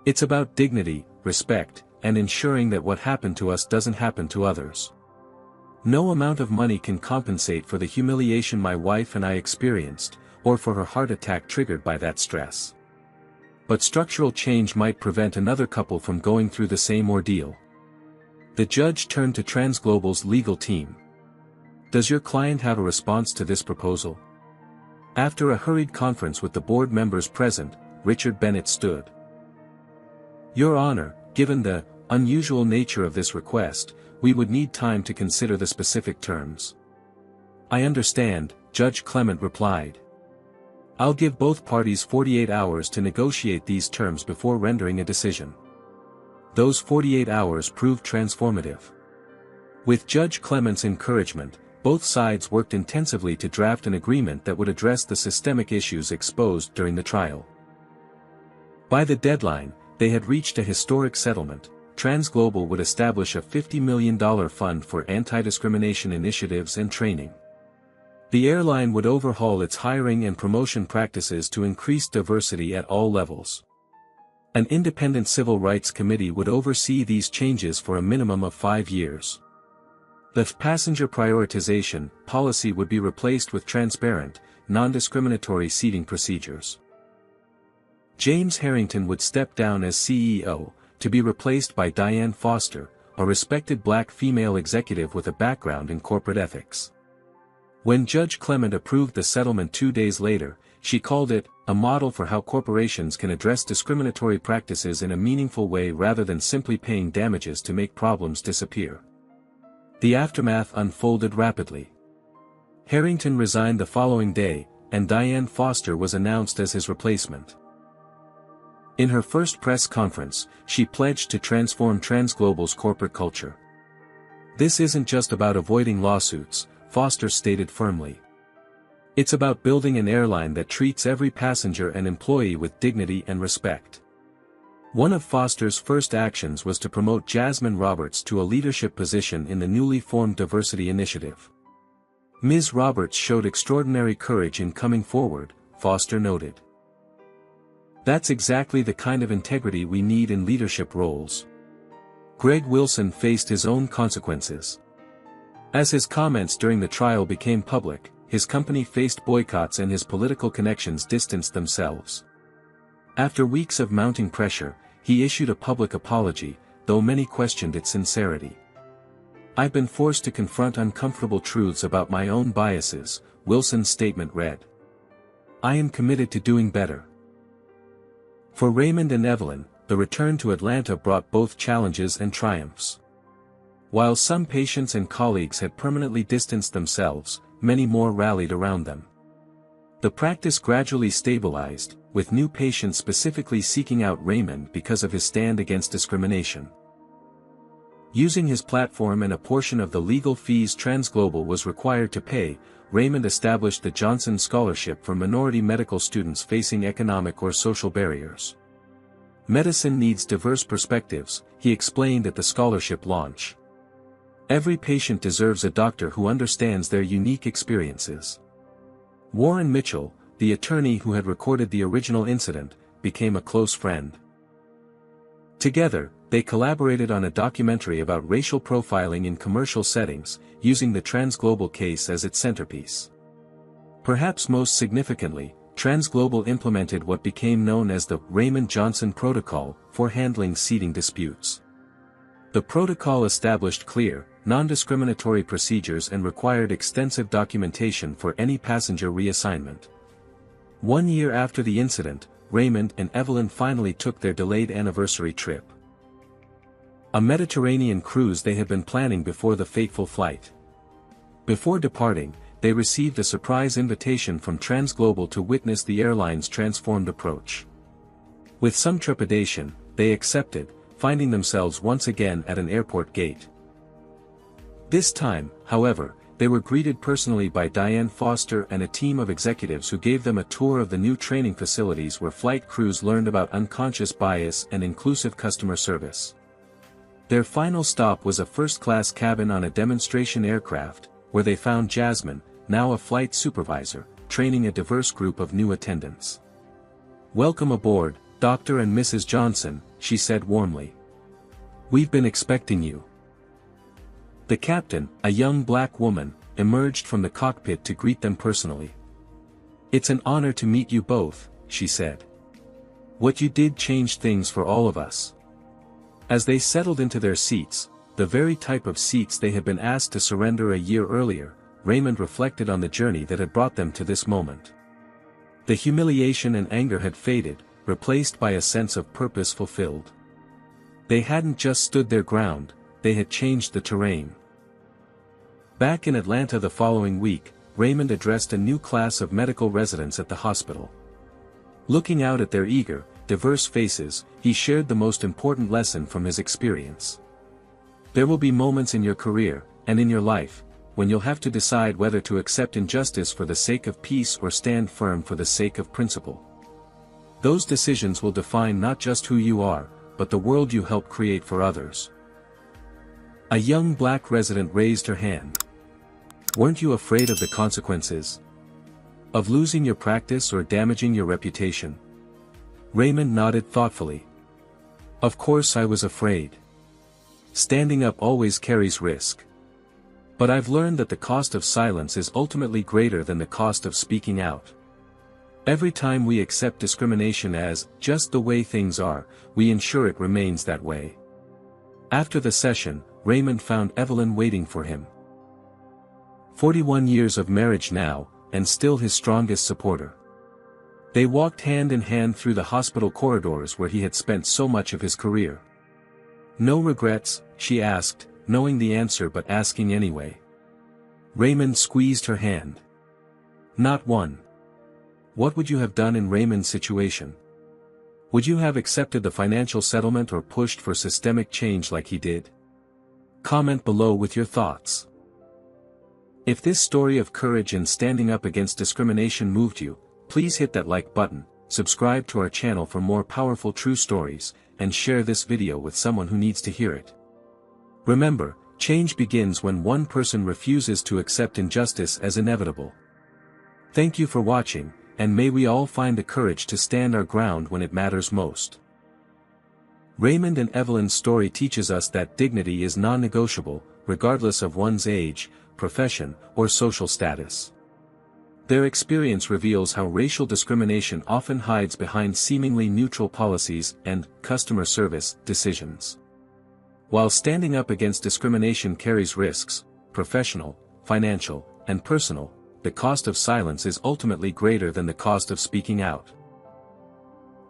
It's about dignity, respect, and ensuring that what happened to us doesn't happen to others. No amount of money can compensate for the humiliation my wife and I experienced, or for her heart attack triggered by that stress. But structural change might prevent another couple from going through the same ordeal." The judge turned to Transglobal's legal team. "Does your client have a response to this proposal?" After a hurried conference with the board members present, Richard Bennett stood. "Your Honor, given the unusual nature of this request, we would need time to consider the specific terms." "I understand," Judge Clement replied. "I'll give both parties 48 hours to negotiate these terms before rendering a decision." Those 48 hours proved transformative. With Judge Clement's encouragement, both sides worked intensively to draft an agreement that would address the systemic issues exposed during the trial. By the deadline, they had reached a historic settlement. TransGlobal would establish a $50 million fund for anti-discrimination initiatives and training. The airline would overhaul its hiring and promotion practices to increase diversity at all levels. An independent civil rights committee would oversee these changes for a minimum of 5 years. The passenger prioritization policy would be replaced with transparent, non-discriminatory seating procedures. James Harrington would step down as CEO, to be replaced by Diane Foster, a respected black female executive with a background in corporate ethics. When Judge Clement approved the settlement 2 days later, she called it a model for how corporations can address discriminatory practices in a meaningful way rather than simply paying damages to make problems disappear. The aftermath unfolded rapidly. Harrington resigned the following day, and Diane Foster was announced as his replacement. In her first press conference, she pledged to transform TransGlobal's corporate culture. "This isn't just about avoiding lawsuits," Foster stated firmly. "It's about building an airline that treats every passenger and employee with dignity and respect." One of Foster's first actions was to promote Jasmine Roberts to a leadership position in the newly formed Diversity Initiative. "Ms. Roberts showed extraordinary courage in coming forward," Foster noted. "That's exactly the kind of integrity we need in leadership roles." Greg Wilson faced his own consequences. As his comments during the trial became public, his company faced boycotts and his political connections distanced themselves. After weeks of mounting pressure, he issued a public apology, though many questioned its sincerity. "I've been forced to confront uncomfortable truths about my own biases," Wilson's statement read. "I am committed to doing better." For Raymond and Evelyn, the return to Atlanta brought both challenges and triumphs. While some patients and colleagues had permanently distanced themselves, many more rallied around them. The practice gradually stabilized, with new patients specifically seeking out Raymond because of his stand against discrimination. Using his platform and a portion of the legal fees TransGlobal was required to pay, Raymond established the Johnson Scholarship for minority medical students facing economic or social barriers. "Medicine needs diverse perspectives," he explained at the scholarship launch. "Every patient deserves a doctor who understands their unique experiences." Warren Mitchell, the attorney who had recorded the original incident, became a close friend. Together, they collaborated on a documentary about racial profiling in commercial settings, using the TransGlobal case as its centerpiece. Perhaps most significantly, TransGlobal implemented what became known as the Raymond Johnson Protocol for handling seating disputes. The protocol established clear, non-discriminatory procedures and required extensive documentation for any passenger reassignment. 1 year after the incident, Raymond and Evelyn finally took their delayed anniversary trip. A Mediterranean cruise they had been planning before the fateful flight. Before departing, they received a surprise invitation from TransGlobal to witness the airline's transformed approach. With some trepidation, they accepted, finding themselves once again at an airport gate. This time, however, they were greeted personally by Diane Foster and a team of executives who gave them a tour of the new training facilities where flight crews learned about unconscious bias and inclusive customer service. Their final stop was a first-class cabin on a demonstration aircraft, where they found Jasmine, now a flight supervisor, training a diverse group of new attendants. "Welcome aboard, Dr. and Mrs. Johnson," she said warmly. "We've been expecting you." The captain, a young black woman, emerged from the cockpit to greet them personally. "It's an honor to meet you both," she said. "What you did changed things for all of us." As they settled into their seats, the very type of seats they had been asked to surrender a year earlier, Raymond reflected on the journey that had brought them to this moment. The humiliation and anger had faded, replaced by a sense of purpose fulfilled. They hadn't just stood their ground, they had changed the terrain. Back in Atlanta the following week, Raymond addressed a new class of medical residents at the hospital. Looking out at their eager, diverse faces, he shared the most important lesson from his experience. There will be moments in your career, and in your life, when you'll have to decide whether to accept injustice for the sake of peace or stand firm for the sake of principle. Those decisions will define not just who you are, but the world you help create for others. A young black resident raised her hand. Weren't you afraid of the consequences? Of losing your practice or damaging your reputation? Raymond nodded thoughtfully. Of course I was afraid. Standing up always carries risk. But I've learned that the cost of silence is ultimately greater than the cost of speaking out. Every time we accept discrimination as just the way things are, we ensure it remains that way. After the session, Raymond found Evelyn waiting for him. 41 years of marriage now, and still his strongest supporter. They walked hand in hand through the hospital corridors where he had spent so much of his career. No regrets, she asked, knowing the answer but asking anyway. Raymond squeezed her hand. Not one. What would you have done in Raymond's situation? Would you have accepted the financial settlement or pushed for systemic change like he did? Comment below with your thoughts. If this story of courage and standing up against discrimination moved you, please hit that like button, subscribe to our channel for more powerful true stories, and share this video with someone who needs to hear it. Remember, change begins when one person refuses to accept injustice as inevitable. Thank you for watching, and may we all find the courage to stand our ground when it matters most. Raymond and Evelyn's story teaches us that dignity is non-negotiable, regardless of one's age, profession, or social status. Their experience reveals how racial discrimination often hides behind seemingly neutral policies and customer service decisions. While standing up against discrimination carries risks, professional, financial, and personal, the cost of silence is ultimately greater than the cost of speaking out.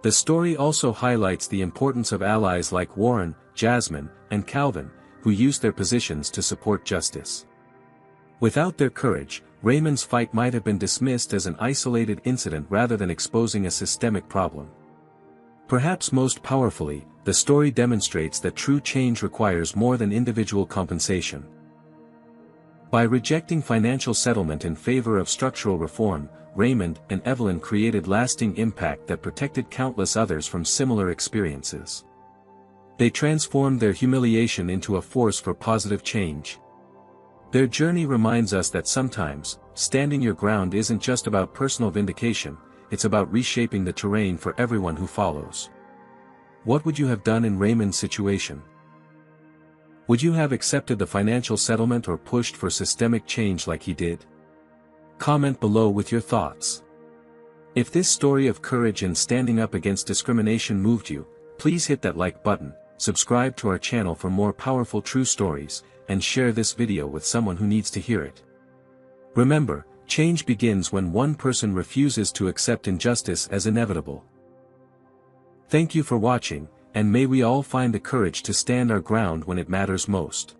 The story also highlights the importance of allies like Warren, Jasmine, and Calvin, who used their positions to support justice. Without their courage, Raymond's fight might have been dismissed as an isolated incident rather than exposing a systemic problem. Perhaps most powerfully, the story demonstrates that true change requires more than individual compensation. By rejecting financial settlement in favor of structural reform, Raymond and Evelyn created lasting impact that protected countless others from similar experiences. They transformed their humiliation into a force for positive change. Their journey reminds us that sometimes, standing your ground isn't just about personal vindication, it's about reshaping the terrain for everyone who follows. What would you have done in Raymond's situation? Would you have accepted the financial settlement or pushed for systemic change like he did? Comment below with your thoughts. If this story of courage and standing up against discrimination moved you, please hit that like button, subscribe to our channel for more powerful true stories, and share this video with someone who needs to hear it. Remember, change begins when one person refuses to accept injustice as inevitable. Thank you for watching, and may we all find the courage to stand our ground when it matters most.